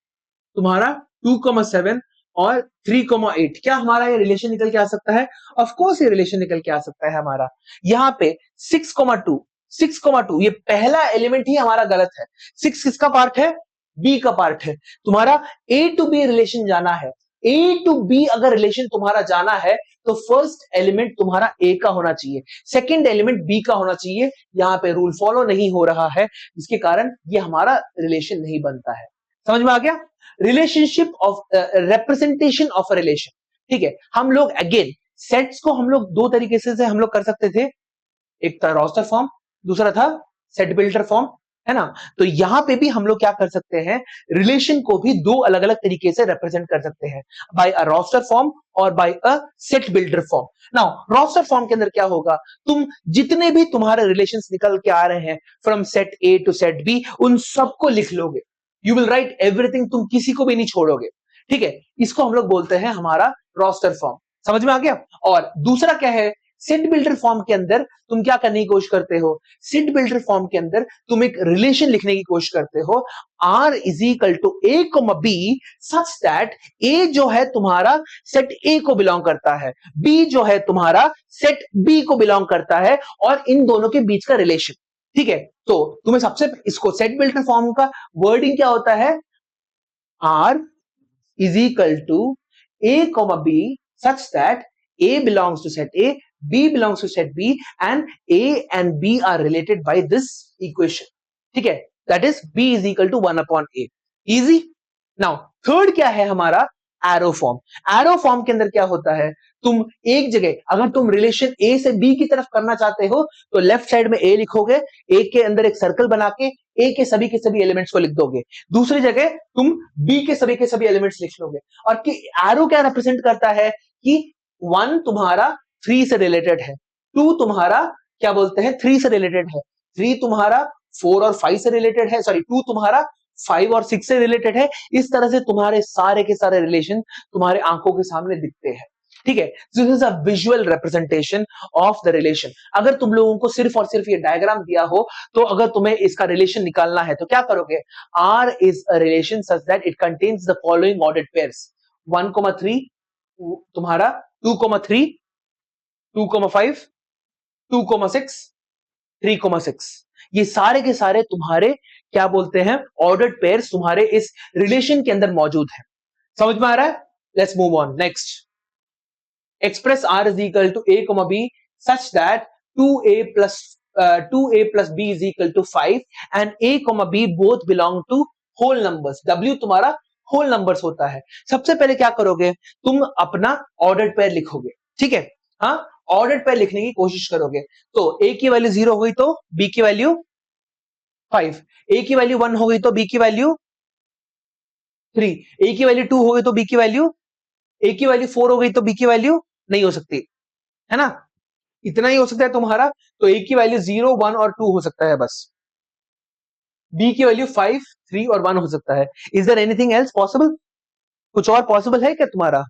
तुम्हारा, 2, 7 और 3, 8। क्या हमारा ये रिलेशन निकल के आ सकता है? ऑफ कोर्स ये रिलेशन निकल के आ सकता है हमारा। यहाँ पे 6, 2 ये पहला एलिमेंट ही हमारा गलत है। 6 किसका पार्ट है? बी का पार्ट है। तुम्हारा ए टू बी रिलेशन जाना है, ए टू बी अगर रिलेशन तुम्हारा जाना है तो फर्स्ट एलिमेंट तुम्हारा ए का होना चाहिए, सेकंड एलिमेंट बी का होना चाहिए। यहाँ पे रूल फॉलो नहीं हो रहा है, जिसके कारण ये हमारा रिलेशन नहीं बनता है। समझ में आ गया? Relationship of representation of a relation. ठीक है, हम लोग अगेन सेट्स को हम लोग दो तरीके से हम लोग कर सकते थे, एक था रोस्टर फॉर्म, दूसरा था सेट बिल्डर फॉर्म, है ना। तो यहां पे भी हम लोग क्या कर सकते हैं? रिलेशन को भी दो अलग अलग तरीके से रिप्रेजेंट कर सकते हैं, बाय अ रोस्टर फॉर्म और by a set builder form. Now roster form के अंदर क्या होगा? तुम जितने भी तुम्हारे रिलेशंस निकल के आ रहे हैं from set A to set B, उन सबको लिख लोगे। यू विल राइट एवरीथिंग, तुम किसी को भी नहीं छोड़ोगे। ठीक है, इसको हम लोग बोलते हैं हमारा रोस्टर फॉर्म। समझ में आ गया? और दूसरा क्या है? सेट बिल्डर फॉर्म के अंदर तुम क्या करने की कोशिश करते हो? सेट बिल्डर फॉर्म के अंदर तुम एक रिलेशन लिखने की कोशिश करते हो, R is equal to A comma B such that A जो है तुम्हारा सेट ए को बिलोंग करता है, बी जो है तुम्हारा सेट बी को बिलोंग करता है, और इन दोनों के बीच का रिलेशन। ठीक है, तो तुम्हें सबसे इसको सेट बिल्डर फॉर्म का वर्डिंग क्या होता है? R is equal to a comma b such that a belongs to set A, B belongs to set B and A and B are related by this equation। ठीक है, that is B is equal to 1 upon A। Easy। Now third क्या है हमारा? Arrow form. एरो फॉर्म के अंदर क्या होता है? तुम एक जगह अगर तुम रिलेशन ए से बी की तरफ करना चाहते हो तो लेफ्ट साइड में ए लिखोगे, ए के अंदर एक सर्कल बना के ए के सभी एलिमेंट्स को लिख दोगे, दूसरी जगह तुम बी के सभी एलिमेंट्स लिख लोगे। और एरो क्या रिप्रेजेंट करता है? कि 1 तुम्हारा 3 से रिलेटेड है, 2 तुम्हारा क्या बोलते हैं 3 से रिलेटेड है, 3 तुम्हारा 4 और 5 से रिलेटेड है, सॉरी 2 तुम्हारा 5 और 6 से रिलेटेड है। इस तरह से तुम्हारे सारे के सारे रिलेशन तुम्हारे आंखों के सामने दिखते हैं, ठीक है। This is a visual representation of the relation. अगर तुम लोगों को सिर्फ और सिर्फ ये डायग्राम दिया हो, तो अगर तुम्हें इसका रिलेशन निकालना है तो क्या करोगे? R is a relation such that it contains the following ordered pairs: 1,3 तुम्हारा 2,3 2,5 2,6 3,6। ये सारे के सारे तुम्हारे क्या बोलते हैं, ऑर्डर्ड पेयर्स तुम्हारे इस रिलेशन के अंदर मौजूद है। समझ में आ रहा है? Let's move on next. Express R is equal to A, B such that 2A plus B is equal to 5 and A, B both belong to whole numbers। W तुम्हारा whole numbers होता है। सबसे पहले क्या करोगे, तुम अपना ऑर्डर्ड पेयर लिखोगे, ठीक है। हाँ, ऑर्डर्ड पेयर लिखने की कोशिश करोगे। तो A की वैल्यू 0 हुई तो B की वैल्यू 5, A की वैल्यू 1 हो गई तो B की वैल्यू 3, A की वैल्यू 2 हो गई तो B की वैल्यू, A की वैल्यू 4 हो गई तो B की वैल्यू नहीं हो सकती है ना, इतना ही हो सकता है तुम्हारा। तो A की वैल्यू 0 1 और 2 हो सकता है बस। B की वैल्यू 5 3 और 1 हो सकता है। Is there anything else possible? कुछ और पॉसिबल है क्या तुम्हारा?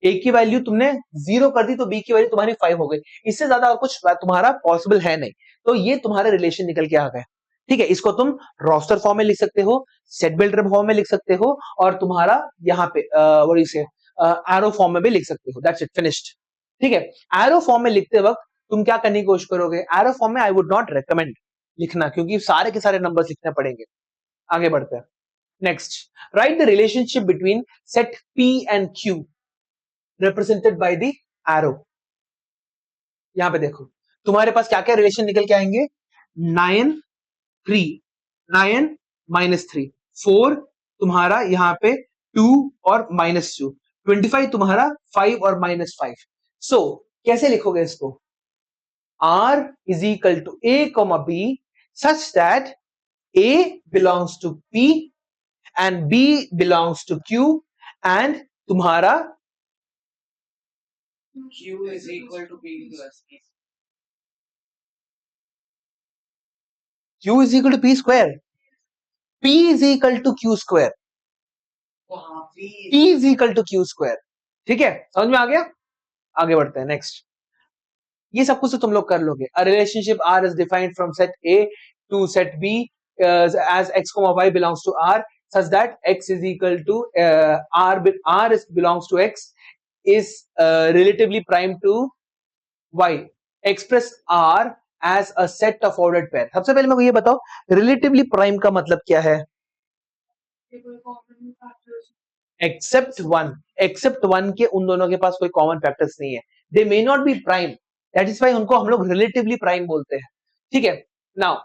A की वैल्यू तुमने 0 कर दी तो B की वैल्यू तुम्हारी 5 हो गई, इससे ज्यादा और कुछ तुम्हारा पॉसिबल है नहीं। तो ये तुम्हारा रिलेशन निकल के आ गया, ठीक है। इसको तुम रोस्टर फॉर्म में लिख सकते हो, सेट बिल्डर फॉर्म में लिख सकते हो, और तुम्हारा यहाँ पे व्हाट यू से एरो फॉर्म में भी लिख सकते हो। दैट्स इट, फिनिश्ड, ठीक है। एरो फॉर्म में लिखते वक्त तुम क्या करने की कोशिश करोगे? एरो फॉर्म में आई वुड नॉट रेकमेंड लिखना, क्योंकि सारे के सारे नंबर्स लिखने पड़ेंगे। आगे बढ़ते हैं next. Right the relationship between set P and Q represented by the arrow। यहां पे देखो तुम्हारे पास क्या क्या रिलेशन निकल के आएंगे। 9 3 9 -3 4 तुम्हारा यहाँ पे 2 और -2 25 तुम्हारा 5 और -5। सो कैसे लिखोगे इसको? R is equal to A, B such that A belongs to P and B belongs to Q and तुम्हारा Q is equal to P plus P. Q is equal to P square, P is equal to Q square, P is equal to Q square, ठीक है। समझ में आ गया? आगे बढ़ते हैं नेक्स्ट। ये सब कुछ तो तुम लोग कर लोगे। A relationship R is defined from set A to set B as x, y belongs to R such that x is equal to R is belongs to x is relatively prime to y। Express R as a set of ordered pair। सबसे पहले मेरे को ये बताओ, relatively prime का मतलब क्या है? एक्सेप्ट वन के उन दोनों के पास कोई कॉमन फैक्टर्स नहीं है। They may not be prime, that is why उनको हम लोग रिलेटिवली प्राइम बोलते हैं, ठीक है। Now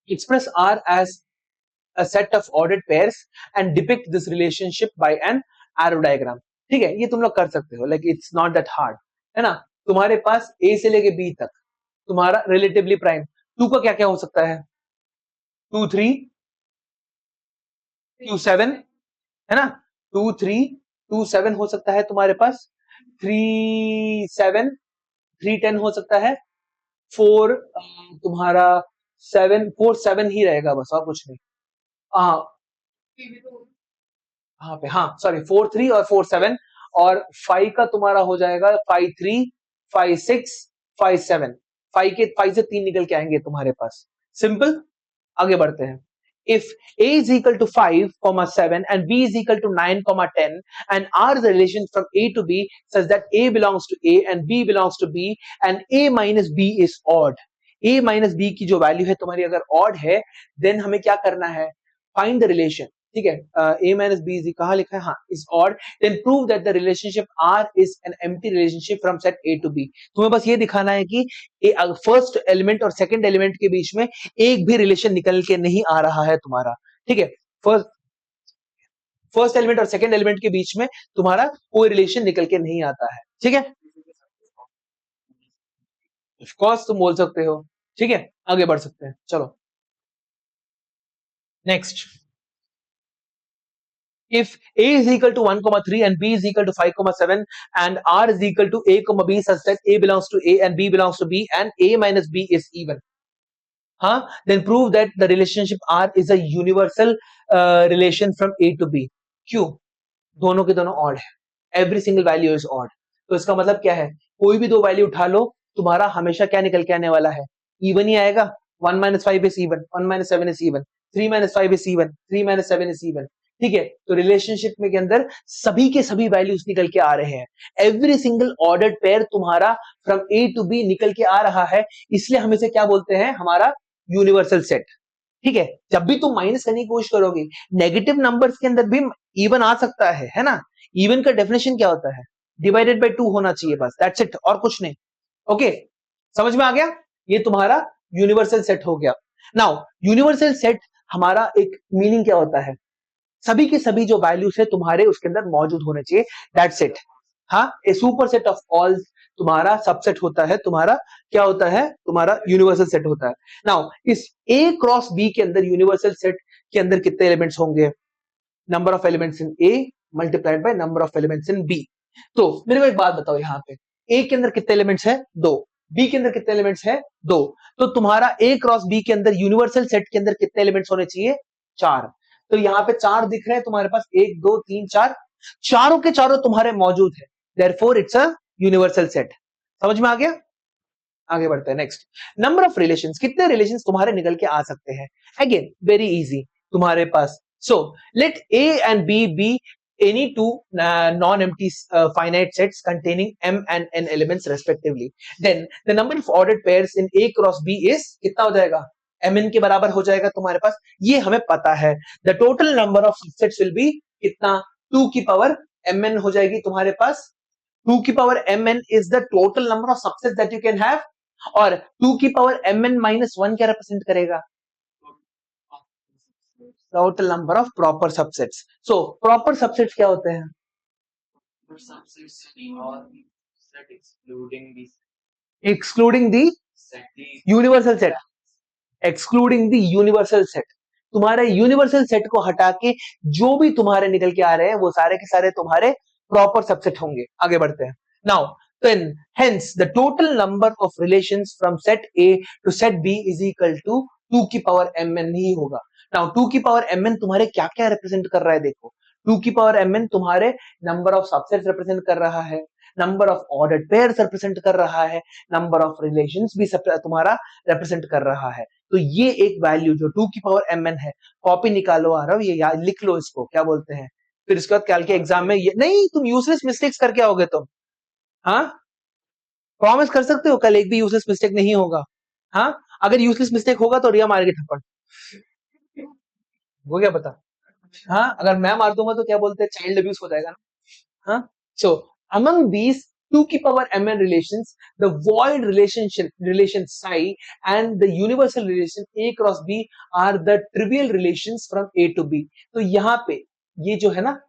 express R as a set of ordered pairs and depict this relationship by an arrow diagram, ठीक है। ये तुम लोग कर सकते हो, like it's not that hard, है ना। तुम्हारे पास ए से लेके बी तक तुम्हारा रिलेटिवली प्राइम, टू का क्या क्या हो सकता है? 2 3 2 7, है ना। 2 3 2 7 हो सकता है तुम्हारे पास, 3 7 3 10 हो सकता है, 4 तुम्हारा 7 4 7 ही रहेगा बस, और कुछ नहीं। हाँ हाँ पे, हाँ सॉरी 4 3 और 4 7, और 5 का तुम्हारा हो जाएगा 5 3 5 6 5 7। 5 से 3 निकल के आएंगे तुम्हारे पास, सिंपल। आगे बढ़ते हैं। If A is equal to 5, 7 and B is equal to 9, 10 and R is a relation from A to B such that A belongs to A and B belongs to B and A minus B is odd। A minus B की जो वैल्यू है तुम्हारी अगर odd है, then हमें क्या करना है? Find the relation, ठीक है। A minus B is कहाँ लिखा है? हाँ, is odd, then prove that the relationship R is an empty relationship from set A to B। तुम्हें बस ये दिखाना है कि फर्स्ट एलिमेंट और सेकंड एलिमेंट के बीच में एक भी रिलेशन निकल के नहीं आ रहा है तुम्हारा, ठीक है। फर्स्ट एलिमेंट और सेकंड एलिमेंट के बीच में तुम्हारा कोई रिलेशन निकल के नहीं आता है, ठीक है। ऑफ कोर्स तुम बोल सकते हो, ठीक है। आगे बढ़ सकते हैं, चलो next. If A is equal to 1,3 and B is equal to 5,7 and R is equal to A, B such that A belongs to A and B belongs to B and A minus B is even। हाँ, then prove that the relationship R is a universal relation from A to B. क्यों? दोनों के दोनों ऑड है, every single value is odd. तो इसका मतलब क्या है, कोई भी दो वैल्यू उठा लो, तुम्हारा हमेशा क्या निकल के आने वाला है, इवन ही आएगा। 1 minus 5 is even, 1 minus 7 is even, 3 minus 5 is even, 3 minus 7 is even. ठीक है, तो रिलेशनशिप में के अंदर सभी के सभी वैल्यूज निकल के आ रहे हैं, एवरी सिंगल ऑर्डर्ड पेयर तुम्हारा फ्रॉम ए टू बी निकल के आ रहा है, इसलिए हम इसे क्या बोलते हैं, हमारा यूनिवर्सल सेट। ठीक है, जब भी तुम माइनस करने की कोशिश करोगे, नेगेटिव नंबर्स के अंदर भी इवन आ सकता है ना। इवन का डेफिनेशन क्या होता है, डिवाइडेड बाय 2 होना चाहिए, बस दैट्स इट, और कुछ नहीं। ओके, समझ में आ गया, ये तुम्हारा यूनिवर्सल सेट हो गया। नाउ यूनिवर्सल सेट हमारा एक मीनिंग क्या होता है, सभी के सभी जो वैल्यूज है तुम्हारे उसके अंदर मौजूद होने चाहिए, दैट्स इट। हाँ, ए सुपर सेट ऑफ ऑल तुम्हारा सबसेट होता है, तुम्हारा क्या होता है, तुम्हारा यूनिवर्सल सेट होता है। नाउ इस ए क्रॉस बी के अंदर यूनिवर्सल सेट के अंदर कितने एलिमेंट्स होंगे, number of elements in A multiplied by number of elements in B. तो मेरे को एक बात बताओ, यहाँ पे ए के अंदर कितने एलिमेंट्स है, दो, बी के अंदर कितने एलिमेंट्स है, दो। तो तुम्हारा ए क्रॉस बी के अंदर यूनिवर्सल सेट के अंदर कितने एलिमेंट्स होने चाहिए, चार। तो यहाँ पे चार दिख रहे हैं तुम्हारे पास, एक दो तीन चार, चारों के चारों तुम्हारे मौजूद है, therefore it's a universal set. समझ में आ गया, आगे बढ़ते हैं। नेक्स्ट, नंबर ऑफ रिलेशंस, कितने रिलेशंस तुम्हारे निकल के आ सकते हैं, अगेन वेरी इजी तुम्हारे पास। So let A and B be any two non-empty finite sets containing m and n elements respectively, then the number of ordered pairs in a cross b is कितना हो जाएगा, mn के बराबर हो जाएगा तुम्हारे पास, ये हमें पता है। the total number of subsets will be कितना, 2 की पावर mn हो जाएगी तुम्हारे पास। 2 की power mn is the total number of subsets that you can have, और 2 की पावर mn माइनस 1 क्या रिप्रेजेंट करेगा, total number of proper subsets. So proper subsets क्या होते हैं, एक्सक्लूडिंग दी यूनिवर्सल सेट, एक्सक्लूडिंग दी यूनिवर्सल सेट। तुम्हारे यूनिवर्सल सेट को हटा के जो भी तुम्हारे निकल के आ रहे हैं वो सारे के सारे तुम्हारे प्रॉपर सबसेट होंगे। आगे बढ़ते हैं। Now then hence the total number of relations from set A to set B is equal to 2 की पावर mn ही होगा। now 2 की पावर mn तुम्हारे क्या क्या रिप्रेजेंट कर रहा है, देखो 2 की पावर mn तुम्हारे नंबर ऑफ सबसेट्स रिप्रेजेंट कर रहा है, number of ordered pairs represent कर रहा है, नंबर ऑफ रिलेशंस भी तुम्हारा रिप्रेजेंट कर रहा है। तो ये एक वैल्यू जो 2 की पावर mn है, कॉपी निकालो आ रहा हो, ये याद लिख लो, इसको क्या बोलते हैं, फिर इसके बाद कल के एग्जाम में ये नहीं, तुम यूजलेस मिस्टेक्स करके आओगे तुम। हाँ, प्रॉमिस कर सकते हो कल एक भी यूजलेस मिस्टेक नहीं होगा। हाँ, अगर यूजलेस मिस्टेक होगा तो रिया मारेगी थप्पड़, वो क्या पता। हाँ, अगर मैं मार दूंगा तो क्या बोलते हैं, चाइल्ड अब्यूज हो जाएगा ना। हाँ, सो अमंग दीज 2 की power mn relations, the void relation psi and the universal relation a cross b are the trivial relations from a to b। तो यहाँ पे ये जो है ना,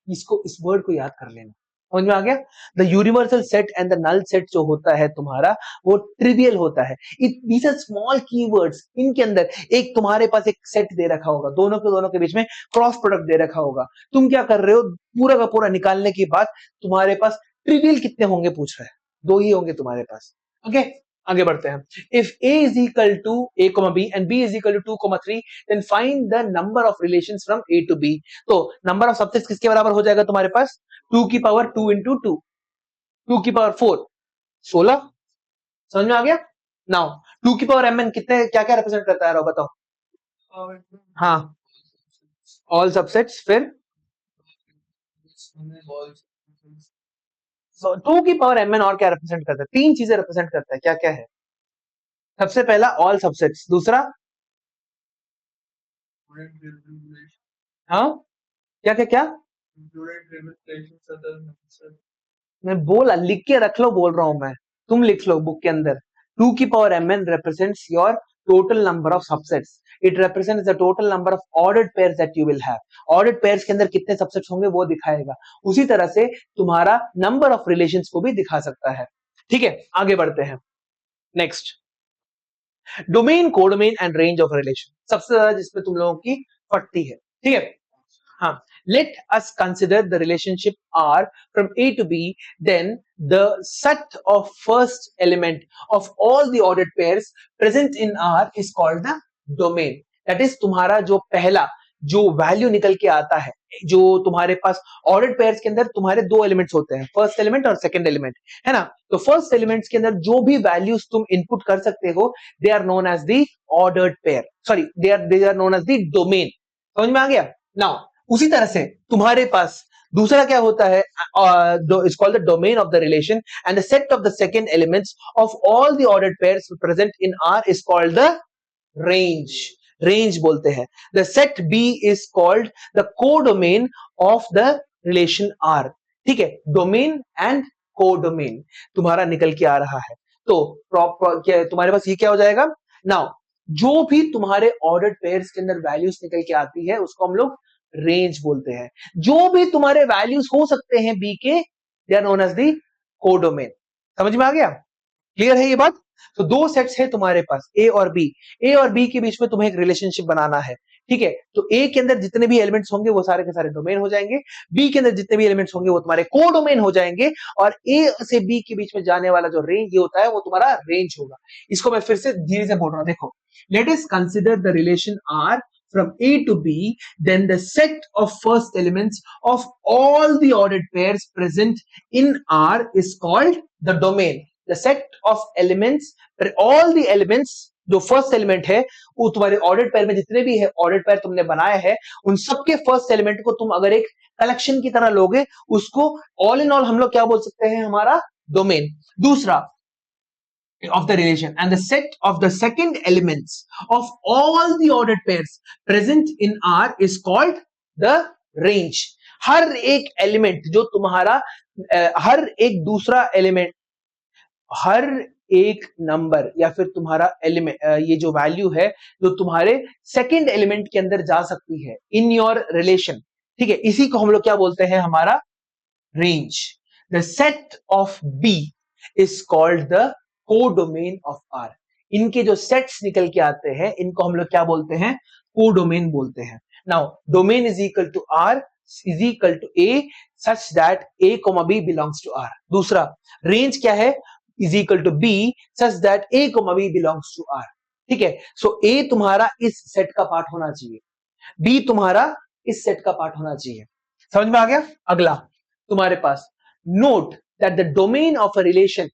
इसको, इस वर्ड को याद कर लेना, समझ में आ गया। The universal set and the null set जो होता है तुम्हारा, वो ट्रिवियल होता है। दीज आर स्मॉल कीवर्ड्स, इनके अंदर एक तुम्हारे पास एक सेट दे रखा होगा, दोनों के बीच में क्रॉस प्रोडक्ट दे रखा होगा, तुम क्या कर रहे हो, पूरा का पूरा निकालने के बाद तुम्हारे पास ट्रिवियल कितने होंगे पूछ रहा है, दो ही होंगे तुम्हारे पास। ओके, आगे बढ़ते हैं। If a is equal to a, b and b is equal to 2, 3, then find the number of relations from a to b। तो नंबर ऑफ सबसेट्स किसके बराबर हो जाएगा तुम्हारे पास, 2 की पावर 2 इंटू 2, 2 की पावर 4, 16। समझ में आ गया। नाउ 2 की पावर mn कितने क्या क्या रिप्रेजेंट करता है, बताओ। हाँ, ऑल सबसेट्स, फिर 2 की पावर mn और क्या रिप्रेजेंट करता है, तीन चीजें रिप्रेजेंट करता है, क्या क्या है, सबसे पहला ऑल सबसेट्स, दूसरा हाँ क्या क्या क्या, मैं बोला, लिख के रख लो, बोल रहा हूं मैं, तुम लिख लो बुक के अंदर। 2 की power mn represents your total number of subsets, it represents the total number of ordered pairs that you will have। ordered pairs के अंदर कितने सबसेट्स होंगे वो दिखाएगा, उसी तरह से तुम्हारा नंबर ऑफ रिलेशंस को भी दिखा सकता है। ठीक है, आगे बढ़ते हैं। Next, domain, codomain and range of relation, सबसे ज्यादा जिसमें तुम लोगों की फटती है। ठीक है, हाँ, let us consider the relationship R from A to B, then the set of first element of all the ordered pairs present in R is called the domain. That is तुम्हारा जो पहला जो वैल्यू निकल के आता है, जो तुम्हारे पास ऑर्डर्ड पेयर्स के अंदर तुम्हारे दो एलिमेंट्स होते हैं, फर्स्ट एलिमेंट और सेकंड एलिमेंट, है ना? तो फर्स्ट एलिमेंट्स के अंदर जो भी वैल्यूज तुम इनपुट कर सकते हो, they are known as the ordered pair, sorry they are known as the domain. समझ में आ गया? नाउ उसी तरह से तुम्हारे पास दूसरा क्या होता है, it's called the domain of the relation and the set of the second elements of all the ordered pairs present in R is called the range. Range बोलते हैं. The set B is called the codomain of the relation R. ठीक है, डोमेन एंड कोडोमेन तुम्हारा निकल के आ रहा है. तो प्रॉपर तुम्हारे पास ये क्या हो जाएगा नाउ, जो भी तुम्हारे ऑर्डर्ड पेयर्स के अंदर वैल्यूज निकल के आती है उसको हम लोग रेंज बोलते हैं. जो भी तुम्हारे वैल्यूज हो सकते हैं बी के, they are known as the codomain. समझ में आ गया? क्लियर है ये बात? तो दो सेट्स है तुम्हारे पास ए और बी. ए और बी के बीच में तुम्हें एक रिलेशनशिप बनाना है. ठीक है, तो ए के अंदर जितने भी एलिमेंट्स होंगे वो सारे के सारे डोमेन हो जाएंगे, बी के अंदर जितने भी एलिमेंट्स होंगे वो तुम्हारे कोडोमेन हो जाएंगे, और ए से बी के बीच में जाने वाला जो रेंज ये होता है वो तुम्हारा रेंज होगा. इसको मैं फिर से धीरे से बोल रहा हूं. देखो, let us consider the relation R from A to B, then the set of first elements of all the ordered pairs present in R is called the domain. The set of elements, all the elements, जो फर्स्ट एलिमेंट है वो तुम्हारे ऑर्डर्ड पेयर में जितने भी है ऑर्डर्ड पेयर तुमने बनाया है, उन सबके फर्स्ट एलिमेंट को तुम अगर एक कलेक्शन की तरह लोगे, उसको ऑल इन ऑल हम लोग क्या बोल सकते हैं, हमारा डोमेन. दूसरा of the relation and the set of the second elements of all the ordered pairs present in R is called the range. हर एक एलिमेंट जो तुम्हारा हर एक दूसरा एलिमेंट, हर एक नंबर या फिर तुम्हारा एलिमेंट, ये जो वैल्यू है जो तुम्हारे सेकंड एलिमेंट के अंदर जा सकती है इन योर रिलेशन. ठीक है, इसी को हम लोग क्या बोलते हैं, हमारा range. The set of B is called the codomain of R. इनके जो सेट्स निकल के आते हैं इनको हम लोग क्या बोलते हैं, कोडोमेन बोलते हैं. Now domain is equal to R is equal to A such that A comma B belongs to R. दूसरा रेंज क्या है, is equal to B such that A comma B belongs to R. ठीक है, सो ए तुम्हारा इस सेट का पार्ट होना चाहिए, बी तुम्हारा इस सेट का पार्ट होना चाहिए. समझ में आ गया? अगला तुम्हारे पास note that the domain of a relation,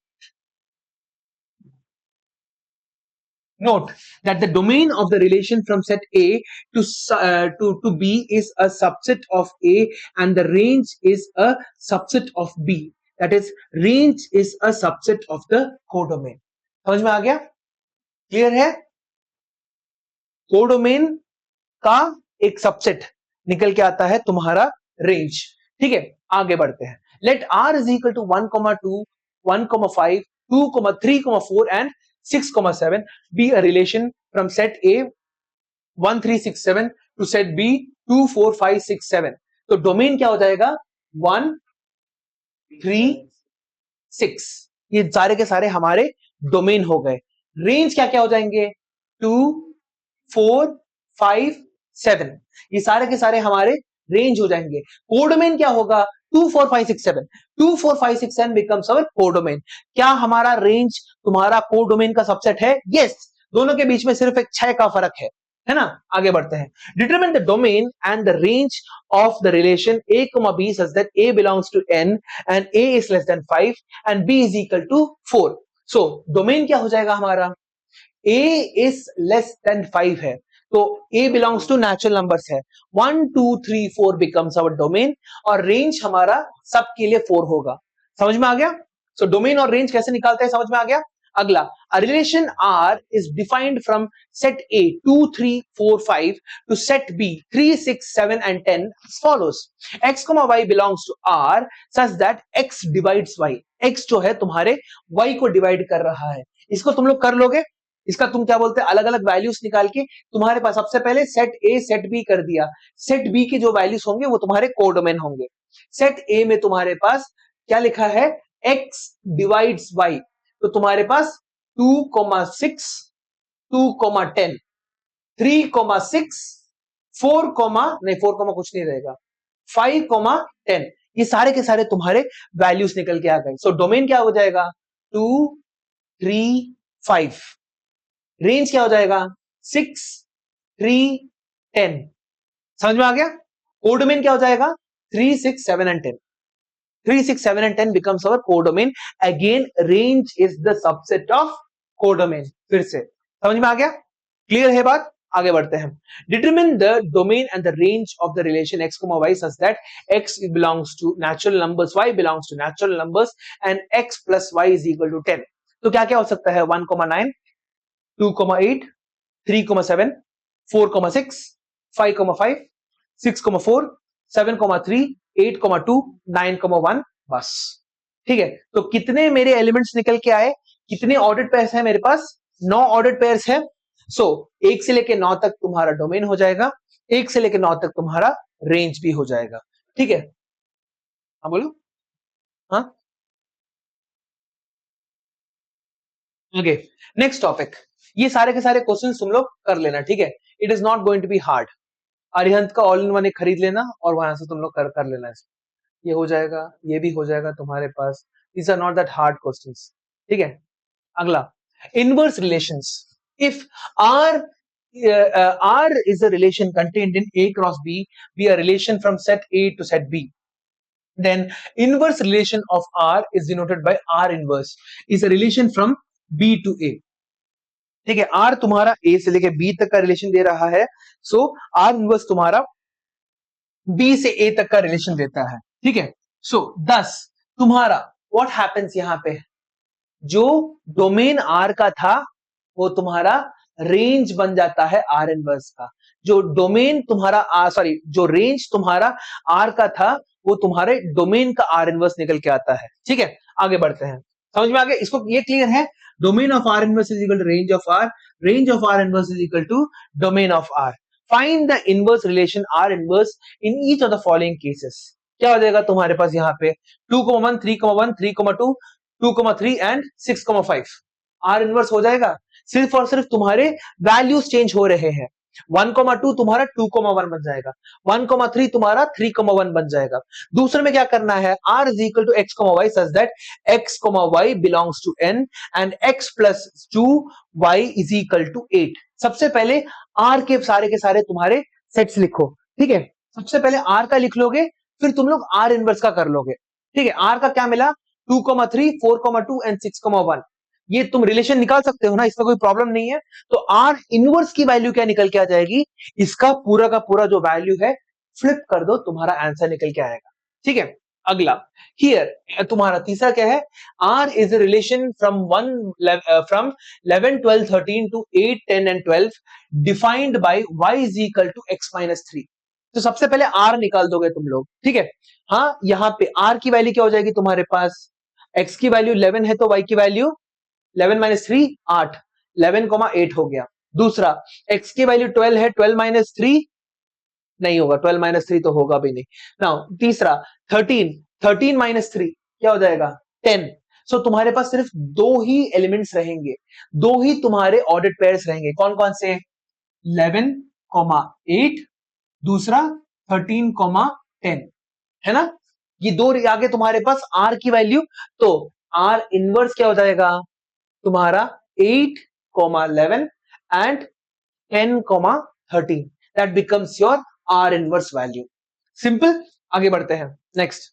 note that the domain of the relation from set A to B is a subset of A and the range is a subset of B. That is, range is a subset of the codomain. समझ में आ गया? क्लियर है? कोडोमेन का एक सबसेट निकल के आता है तुम्हारा रेंज. ठीक है, आगे बढ़ते हैं. Let R is equal to 1,2, 1,5, 2,3, 4 and 6,7 be a relation from set A 1, 3, 6, 7 to set B 2, 4, 5, 6, 7. तो डोमेन क्या हो जाएगा, 1, 3, 6. ये सारे के सारे हमारे डोमेन हो गए. रेंज क्या क्या हो जाएंगे, 2, 4, 5, 7. ये सारे के सारे हमारे रेंज हो जाएंगे. कोडोमेन क्या होगा, 2, 4, 5, 6, 7. 2, 4, 5, 6, 7 becomes our कोडोमेन. क्या हमारा रेंज तुम्हारा कोडोमेन का सबसेट है? यस. दोनों के बीच में सिर्फ एक 6 का फर्क है ना? आगे बढ़ते हैं. Determine the domain and the range of the relation A, B such that A belongs to N and A is less than 5 and B is equal to 4. So domain क्या हो जाएगा हमारा, A is less than 5 है तो A belongs to natural numbers है. 1, 2, 3, 4 becomes our domain और रेंज हमारा सबके लिए 4 होगा. समझ में आ गया? सो डोमेन और रेंज कैसे निकालते हैं, समझ में आ गया? अगला, a relation R is defined from set A 2, 3, 4, 5 to set B 3, 6, 7 and 10 as follows. X, Y belongs to R such that X divides Y. X जो है तुम्हारे Y को डिवाइड कर रहा है. इसको तुम लोग कर लोगे. इसका तुम क्या बोलते हैं, अलग अलग वैल्यूज निकाल के तुम्हारे पास सबसे पहले सेट ए सेट बी कर दिया. सेट बी के जो वैल्यूज होंगे वो तुम्हारे कोडोमेन होंगे. सेट ए में तुम्हारे पास क्या लिखा है, x डिवाइड्स y. तो तुम्हारे पास 2, 6, 2, 10, 3, 6, 4 कॉमा नहीं 4 कॉमा कुछ नहीं रहेगा, 5 कॉमा 10, ये सारे के सारे तुम्हारे वैल्यूज निकल के आ गए। सो डोमेन क्या हो जाएगा 2 3 5, रेंज क्या हो जाएगा 6 3 10, समझ में आ गया। कोडोमेन क्या हो जाएगा 3 6 7 and 10, 3 6 7 and 10 becomes our codomain. Again range is the subset of codomain. फिर से समझ में आ गया, क्लियर है बात, आगे बढ़ते हैं। Determine the domain and the range of the relation x, y such that x belongs to natural numbers, y belongs to natural numbers and x plus y is equal to 10। तो क्या क्या हो सकता है 1,9, 2,8, 3,7, 4,6, 5,5, 6,4, 7,3, 8,2, 9,1, बस ठीक है। तो कितने मेरे एलिमेंट्स निकल के आए, कितने ऑर्डर्ड पेयर्स हैं मेरे पास, 9 ऑर्डर्ड पेयर्स है। सो 1 से लेके 9 तक तुम्हारा डोमेन हो जाएगा, 1 से लेके 9 तक तुम्हारा रेंज भी हो जाएगा, ठीक है। हाँ बोलो, हाँ ओके नेक्स्ट टॉपिक। ये सारे के सारे क्वेश्चन तुम लोग कर लेना, ठीक है। It is not going to be hard. Arihant का ऑल इन वन खरीद लेना और वहां से तुम लोग कर लेना, ये हो जाएगा, ये भी हो जाएगा तुम्हारे पास। these are not that hard questions, ठीक है। अगला inverse relations। if r r is a relation contained in a cross b, be a relation from set a to set b, then inverse relation of r is denoted by r inverse, is a relation from b to a, ठीक है। r तुम्हारा a से लेके b तक का रिलेशन दे रहा है, सो r इनवर्स तुम्हारा b से a तक का रिलेशन देता है, ठीक है। सो 10 तुम्हारा व्हाट हैपेंस, यहां पे जो डोमेन r का था वो तुम्हारा रेंज बन जाता है r इनवर्स का। जो डोमेन तुम्हारा सॉरी जो रेंज तुम्हारा r का था वो तुम्हारे डोमेन का r इनवर्स निकल के आता है, ठीक है। आगे बढ़ते हैं, समझ में आ गया, इसको ये क्लियर है। Domain of r inverse is equal to range of r, range of r inverse is equal to domain of r। Find the inverse relation r inverse in each of the following cases. क्या हो जाएगा तुम्हारे पास यहाँ पे 2,1, 3,1, 3,2, 2,3 एंड 6,5 आर इनवर्स हो जाएगा। सिर्फ और सिर्फ तुम्हारे वैल्यूज चेंज हो रहे हैं। 1,2 तुम्हारा 2,1 बन जाएगा, 1,3 तुम्हारा 3,1 बन जाएगा। दूसरे में क्या करना है, r is equal to x, y such that x, y belongs to n and x plus 2y is equal to 8। सबसे पहले r के सारे तुम्हारे सेट्स लिखो, ठीक है। सबसे पहले r का लिख लोगे, फिर तुम लोग r इनवर्स का कर लोगे, ठीक है। r का क्या मिला 2,3, 4,2 एंड 6,1, ये तुम रिलेशन निकाल सकते हो ना, इसमें कोई प्रॉब्लम नहीं है। तो r इनवर्स की वैल्यू क्या निकल के आ जाएगी, इसका पूरा का पूरा जो वैल्यू है फ्लिप कर दो, तुम्हारा आंसर निकल के आएगा, ठीक है। अगला हियर तुम्हारा तीसरा क्या है, r is a relation from 11, 12, 13 to 8, 10 and 12 defined by y is equal to x minus 3। तो सबसे पहले r निकाल दोगे तुम लोग, ठीक है। हाँ यहाँ पे r की वैल्यू क्या हो जाएगी तुम्हारे पास, x की वैल्यू 11 है तो y की वैल्यू 11 माइनस 3 8, 11,8 हो गया। दूसरा x की वैल्यू 12 है, 12 माइनस 3 नहीं होगा, 12 माइनस 3 तो होगा भी नहीं। नाउ तीसरा 13, 13 माइनस 3 क्या हो जाएगा 10। सो तुम्हारे पास सिर्फ दो ही एलिमेंट्स रहेंगे, दो ही तुम्हारे ऑर्डर्ड पेयर्स रहेंगे, कौन कौन से 11,8 दूसरा 13,10 है ना। ये दो आगे तुम्हारे पास r की वैल्यू, तो r इनवर्स क्या हो जाएगा तुम्हारा 8,11 and 10,13, that becomes your r inverse value। Simple, आगे बढ़ते हैं नेक्स्ट।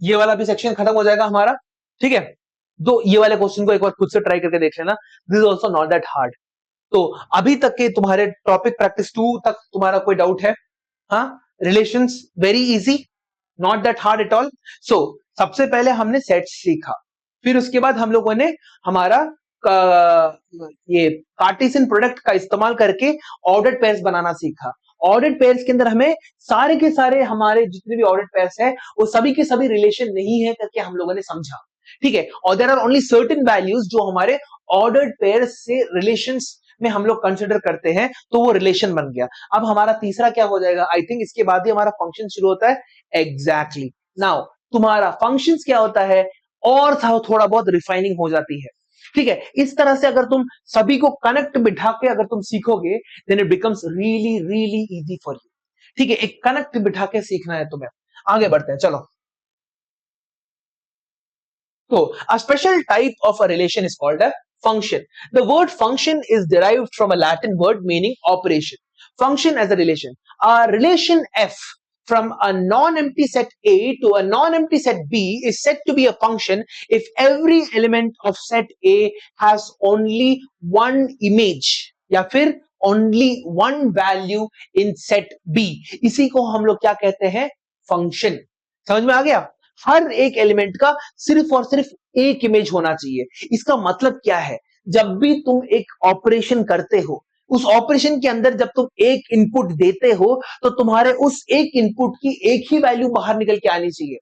ये वाला भी सेक्शन खत्म हो जाएगा हमारा, ठीक है। तो ये वाले क्वेश्चन को एक बार खुद से ट्राई करके देख लेना, this is also not that hard. तो अभी तक के तुम्हारे टॉपिक प्रैक्टिस 2 तक तुम्हारा कोई डाउट है, हाँ relations very easy, not that hard at all. So सबसे पहले हमने सेट्स सीखा, फिर उसके बाद हम लोगों ने हमारा ये कार्टेशियन प्रोडक्ट का इस्तेमाल करके ऑर्डर्ड पेयर्स बनाना सीखा। ऑर्डर्ड पेयर्स के अंदर हमें सारे के सारे हमारे जितने भी ऑर्डर्ड पेयर्स हैं वो सभी के सभी रिलेशन नहीं है करके हम लोगों ने समझा, ठीक है। और there are only certain values जो हमारे ऑर्डर्ड पेयर्स से रिलेशंस में हम लोग कंसिडर करते हैं, तो वो रिलेशन बन गया। अब हमारा तीसरा क्या हो जाएगा, आई थिंक इसके बाद ही हमारा फंक्शन शुरू होता है। एग्जैक्टली नाउ तुम्हारा फंक्शंस क्या होता है और थोड़ा बहुत रिफाइनिंग हो जाती है। ठीक है, इस तरह से अगर तुम सभी को कनेक्ट बिठा के अगर तुम सीखोगे then it becomes really really easy for you. ठीक है, एक कनेक्ट बिठा के सीखना है तुम्हें। आगे बढ़ते हैं, चलो। So, a special type of a relation is called a function. The word function is derived from a Latin word meaning operation. Function as a relation. A relation F from a non-empty set A to a non-empty set B is said to be a function if every element of set A has only one image या फिर only one value in set B. इसी को हम लोग क्या कहते हैं? function. समझ में आ गया? हर एक एलिमेंट का सिर्फ और सिर्फ एक इमेज होना चाहिए। इसका मतलब क्या है? जब भी तुम एक ऑपरेशन करते हो, उस ऑपरेशन के अंदर जब तुम एक इनपुट देते हो तो तुम्हारे उस एक इनपुट की एक ही वैल्यू बाहर निकल के आनी चाहिए।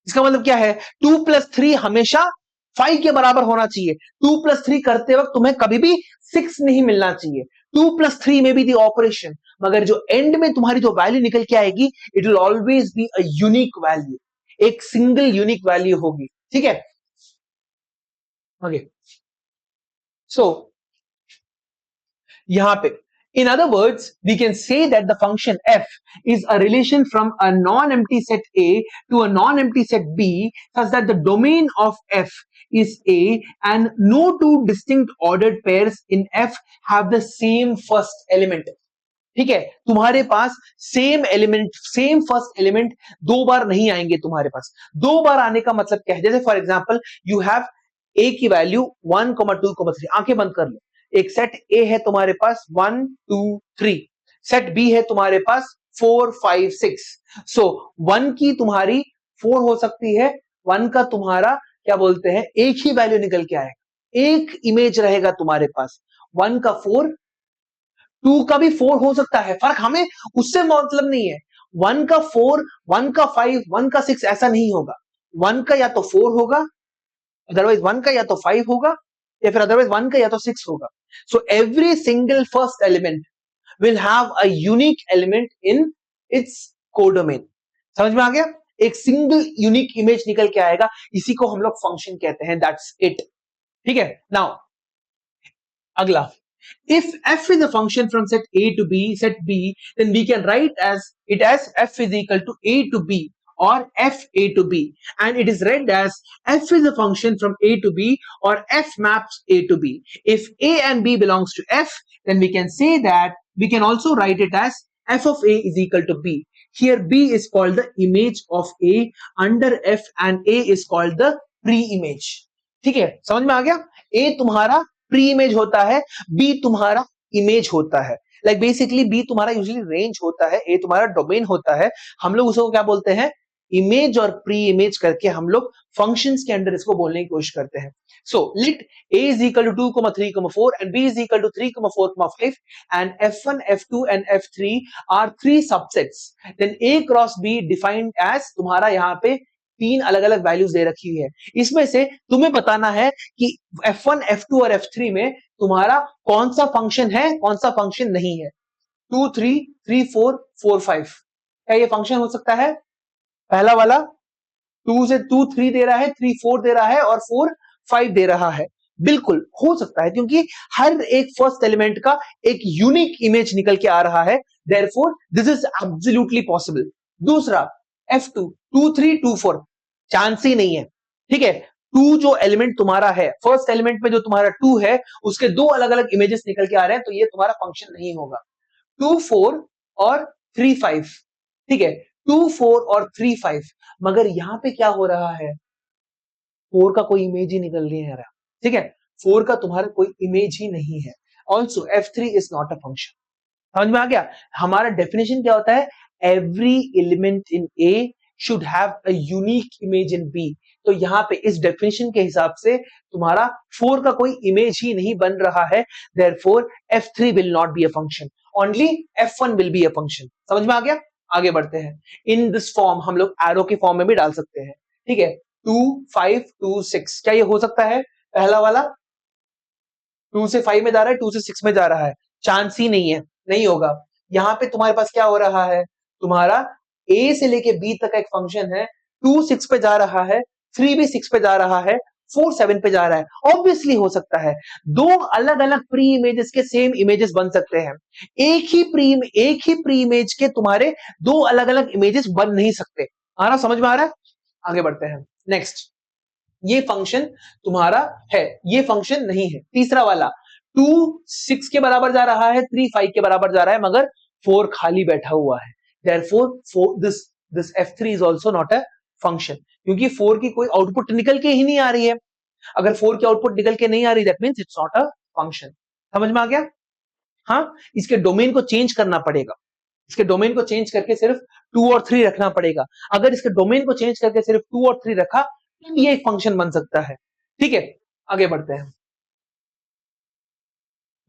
इसका मतलब क्या है? 2+3 हमेशा 5 के बराबर होना चाहिए। 2+3 करते वक्त तुम्हें कभी भी 6 नहीं मिलना चाहिए। 2+3 में भी दी ऑपरेशन, मगर जो एंड में तुम्हारी जो वैल्यू निकल के आएगी it will always be a unique value, एक सिंगल यूनिक वैल्यू होगी। ठीक है, ओके। सो यहां पे in other words we can say that the function f is a relation from a non-empty set A to a non-empty set B such that the domain of f is A and no two distinct ordered pairs in f have the same first element. ठीक है, तुम्हारे पास same element, same first element दो बार नहीं आएंगे तुम्हारे पास। दो बार आने का मतलब क्या है? जैसे for example you have a की वैल्यू 1, 2, 3, आंखें बंद कर लो। एक सेट ए है तुम्हारे पास 1, 2, 3, सेट बी है तुम्हारे पास 4, 5, 6। सो 1 की तुम्हारी 4 हो सकती है, 1 का तुम्हारा क्या बोलते हैं एक ही वैल्यू निकल के आएगा, एक इमेज रहेगा तुम्हारे पास। 1 का 4, 2 का भी 4 हो सकता है, फर्क हमें उससे मतलब नहीं है। 1 का 4, 1 का 5, 1 का 6 ऐसा नहीं होगा। 1 का या तो 4 होगा, अदरवाइज 1 का या तो 5 होगा, या फिर अदरवाइज 1 का या तो 6 होगा। So every single first element will have a unique element in its codomain. समझ में आ गया? एक सिंगल यूनिक इमेज निकल के आएगा, इसी को हम लोग फंक्शन कहते हैं। That's it. ठीक है, नाउ अगला, if f is a function from set A to B, set B, then we can write it as f is equal to A to B or f A to B, and it is read as f is a function from A to B or f maps A to B. If A and B belongs to f, then we can say that we can also write it as f of A is equal to B. Here B is called the image of A under f and A is called the pre-image. ठीक है, समझ में आ गया? A तुम्हारा प्री इमेज होता है, बी तुम्हारा इमेज होता है। लाइक बेसिकली बी तुम्हारा यूजुअली रेंज होता है, ए तुम्हारा डोमेन होता है। हम लोग उसको क्या बोलते हैं? इमेज और प्री इमेज करके हम लोग फंक्शंस के अंदर इसको बोलने की कोशिश करते हैं। So let a is equal to 2, 3, 4 and b is equal to 3, 4, 5 and f1, f2 and f3 are three subsets. Then a cross b defined as तुम्हारा यहाँ पे तीन अलग अलग वैल्यूज दे रखी है। इसमें से तुम्हें बताना है कि f1, f2 और f3 में तुम्हारा कौन सा फंक्शन है, कौन सा फंक्शन नहीं है। 2, 3, 3, 4, 4, 5 क्या ये फंक्शन हो सकता है? पहला वाला 2 से 2, 3 दे रहा है, 3, 4 दे रहा है और 4, 5 दे रहा है। बिल्कुल हो सकता है, क्योंकि हर एक फर्स्ट एलिमेंट का एक यूनिक इमेज निकल के आ रहा है। Therefore this is absolutely possible. दूसरा f2, 2, 3, 2, 4 चांस ही नहीं है। ठीक है, 2 जो एलिमेंट तुम्हारा है, फर्स्ट एलिमेंट में जो तुम्हारा 2 है, उसके दो अलग अलग इमेजेस निकल के आ रहे हैं, तो ये तुम्हारा फंक्शन नहीं होगा। 2, 4 और 3, 5। ठीक है, 2, 4 और 3, 5, मगर यहां पे क्या हो रहा है? 4 का कोई इमेज ही निकल नहीं आ रहा। ठीक है, 4 का तुम्हारा कोई इमेज ही नहीं है। Also f3 is not a function. समझ में आ गया? हमारा डेफिनेशन क्या होता है? Every element in A should have a unique image in B. तो यहाँ पे इस डेफिनेशन के हिसाब से तुम्हारा 4 का कोई इमेज ही नहीं बन रहा है। Therefore f3 will not be a function. Only f1 will be a function. समझ में आ गया? आगे बढ़ते हैं। इन दिस फॉर्म हम लोग एरो के फॉर्म में भी डाल सकते हैं। ठीक है, 2, 5, 2, 6 क्या ये हो सकता है? पहला वाला 2 से 5 में जा रहा है, 2 से 6 में जा रहा है, चांस ही नहीं है, नहीं होगा। यहाँ पे तुम्हारे पास क्या हो रहा है? तुम्हारा A से लेके B तक का एक फंक्शन है, 2 6 पे जा रहा है, 3 भी 6 पे जा रहा है, 4 7 पे जा रहा है। ऑब्वियसली हो सकता है, दो अलग अलग प्री इमेजेस के सेम इमेजेस बन सकते हैं। एक ही प्री इमेज के तुम्हारे दो अलग अलग इमेजेस बन नहीं सकते। आ रहा, समझ में आ रहा है? आगे बढ़ते हैं। नेक्स्ट, ये फंक्शन तुम्हारा है, ये फंक्शन नहीं है। तीसरा वाला, 2 6 के बराबर जा रहा है, 3 5 के बराबर जा रहा है, मगर 4 खाली बैठा हुआ है। Therefore this f3 is also not a function, क्योंकि 4 की कोई आउटपुट निकल के ही नहीं आ रही है। अगर 4 की आउटपुट निकल के नहीं आ रही, that means it's not a function. समझ में आ गया? हाँ, इसके डोमेन को चेंज करना पड़ेगा। इसके डोमेन को चेंज करके सिर्फ 2 और 3 रखना पड़ेगा। अगर इसके डोमेन को चेंज करके सिर्फ 2 और 3 रखा, तो ये एक फंक्शन बन सकता है। ठीक है, आगे बढ़ते हैं।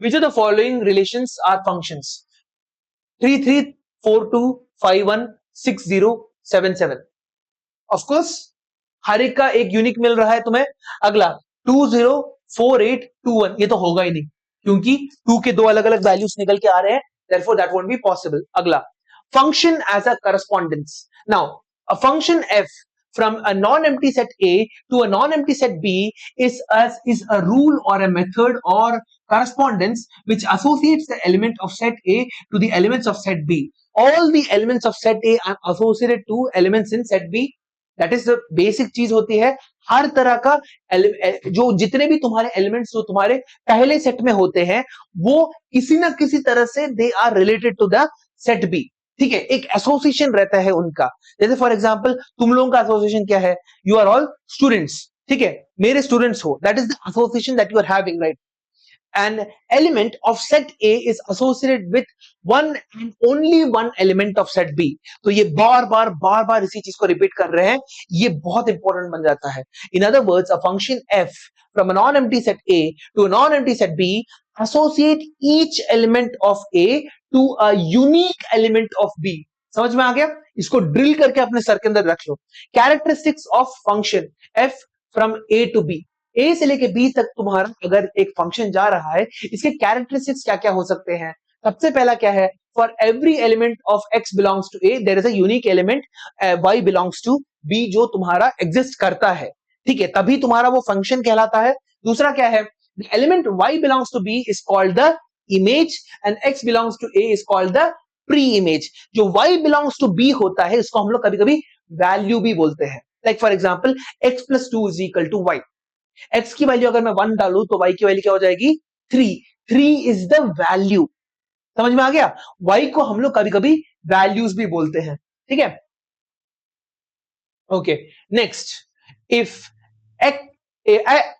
Which of the following relations are functions? 3 3 4 2 5 1 6 0 7 7। Of course, हर एक का एक यूनिक मिल रहा है तुम्हें। अगला 2 0 4 8 2 1, ये तो होगा ही नहीं, क्योंकि 2 के दो अलग अलग वैल्यूज निकल के आ रहे हैं। Therefore, that won't be possible. अगला, function as a correspondence. Now, a function f from a non-empty set A to a non-empty set B is a rule or a method or correspondence which associates the element of set A to the elements of set B. All the elements of set A are associated to elements in set B. That is the basic चीज होती है। हर तरह का जो जितने भी तुम्हारे एलिमेंट्स जो तुम्हारे पहले सेट में होते हैं, वो किसी ना किसी तरह से they are related to the set B. ठीक है, एक एसोसिएशन रहता है उनका। जैसे फॉर एग्जांपल तुम लोगों का एसोसिएशन क्या है? You are all students. ठीक है, मेरे स्टूडेंट्स हो, that is the association that you are having, right? An element of set A is associated with one and only one element of set B. तो ये बार बार इसी चीज को रिपीट कर रहे हैं, ये बहुत इंपॉर्टेंट बन जाता है। In other words, a function f from a non-empty set A to a non-empty set B associate each element of A to a unique element of B. समझ में आ गया? इसको ड्रिल करके अपने सर के अंदर रख लो। Characteristics of function f from A to B, A से लेके बी तक तुम्हारा अगर एक फंक्शन जा रहा है, इसके कैरेक्टरिस्टिक्स क्या क्या हो सकते हैं? सबसे पहला क्या है? For every element of x belongs to A there is a unique element y belongs to B, जो तुम्हारा एग्जिस्ट करता है। ठीक है, तभी तुम्हारा वो फंक्शन कहलाता है। दूसरा क्या है? The element y belongs to B is called the image and x belongs to A is called the pre image. जो वाई बिलोंग्स टू बी होता है, इसको हम लोग कभी कभी वैल्यू भी बोलते हैं। Like for example x plus two is equal to y. x की वैल्यू अगर मैं 1 डालूं तो y की वैल्यू क्या हो जाएगी? 3। 3 इज द वैल्यू। समझ में आ गया? y को हम लोग कभी कभी वैल्यूज भी बोलते हैं। ठीक है, okay. Next, if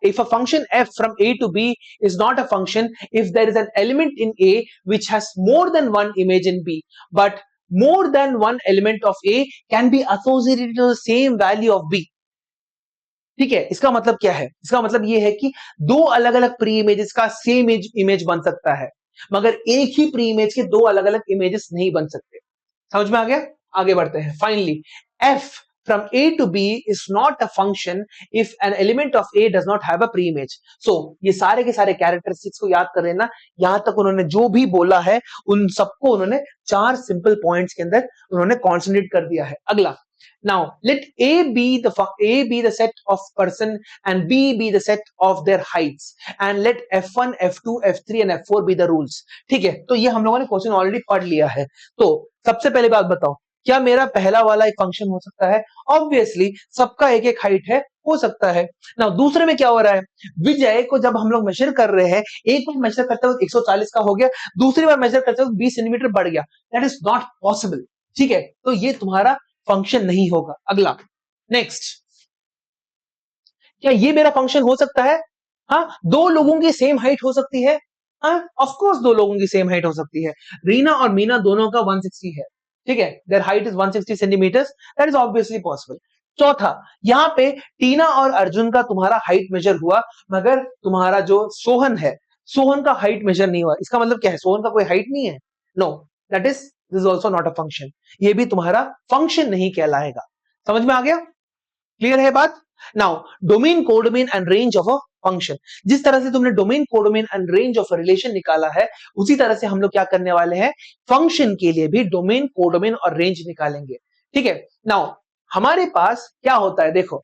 a function f from a to b is not a function if there is an element in a which has more than one image in b, but more than one element of a can be associated to the same value of b. ठीक है, इसका मतलब क्या है? इसका मतलब ये है कि दो अलग अलग प्री इमेजेस का सेम इमेज बन सकता है, मगर एक ही प्री इमेज के दो अलग अलग इमेजेस नहीं बन सकते। समझ में आ गया? आगे बढ़ते हैं। Finally, f from a to b is not a function if an element of a does not have a pre-image. So ये सारे के सारे कैरेक्टरिस्टिक्स को याद कर लेना। यहां तक उन्होंने जो भी बोला है, उन सबको उन्होंने 4 सिंपल पॉइंट्स के अंदर उन्होंने कॉन्सेंट्रेट कर दिया है। अगला, now let a be the set of person and b be the set of their heights, and let f1 f2 f3 and f4 be the rules. ठीक है, तो ये हम लोगों ने क्वेश्चन ऑलरेडी पढ़ लिया है। तो सबसे पहले बात बताओ, क्या मेरा पहला वाला एक फंक्शन हो सकता है? ऑब्वियसली सबका एक एक हाइट है, हो सकता है ना। दूसरे में क्या हो रहा है? विजय को जब हम लोग मेजर कर रहे हैं, एक बार मेजर करते वक्त 140 का हो गया, दूसरी बार मेजर करते वक्त 20 सेंटीमीटर बढ़ गया। That is not possible. ठीक है, तो ये तुम्हारा फंक्शन नहीं होगा। अगला, नेक्स्ट, क्या ये मेरा फंक्शन हो सकता है? हाँ, दो लोगों की सेम हाइट हो सकती है। हाँ, ऑफ कोर्स दो लोगों की सेम हाइट हो सकती है। रीना और मीना दोनों का 160 है। ठीक है, their height is 160 centimetre, that is obviously possible. चौथा, यहां पे टीना और अर्जुन का तुम्हारा हाइट मेजर हुआ, मगर तुम्हारा जो सोहन है, सोहन का हाइट मेजर नहीं हुआ। इसका मतलब क्या है? सोहन का कोई हाइट नहीं है। No, that is this is also not a function. ये भी तुम्हारा फंक्शन नहीं कहलाएगा। समझ में आ गया? क्लियर है बात? Now, domain, codomain and range of a function. जिस तरह से तुमने domain, codomain and range of a relation निकाला है, उसी तरह से हम लोग क्या करने वाले हैं? फंक्शन के लिए भी डोमेन, कोडोमेन और रेंज निकालेंगे। ठीक है, नाउ हमारे पास क्या होता है? देखो,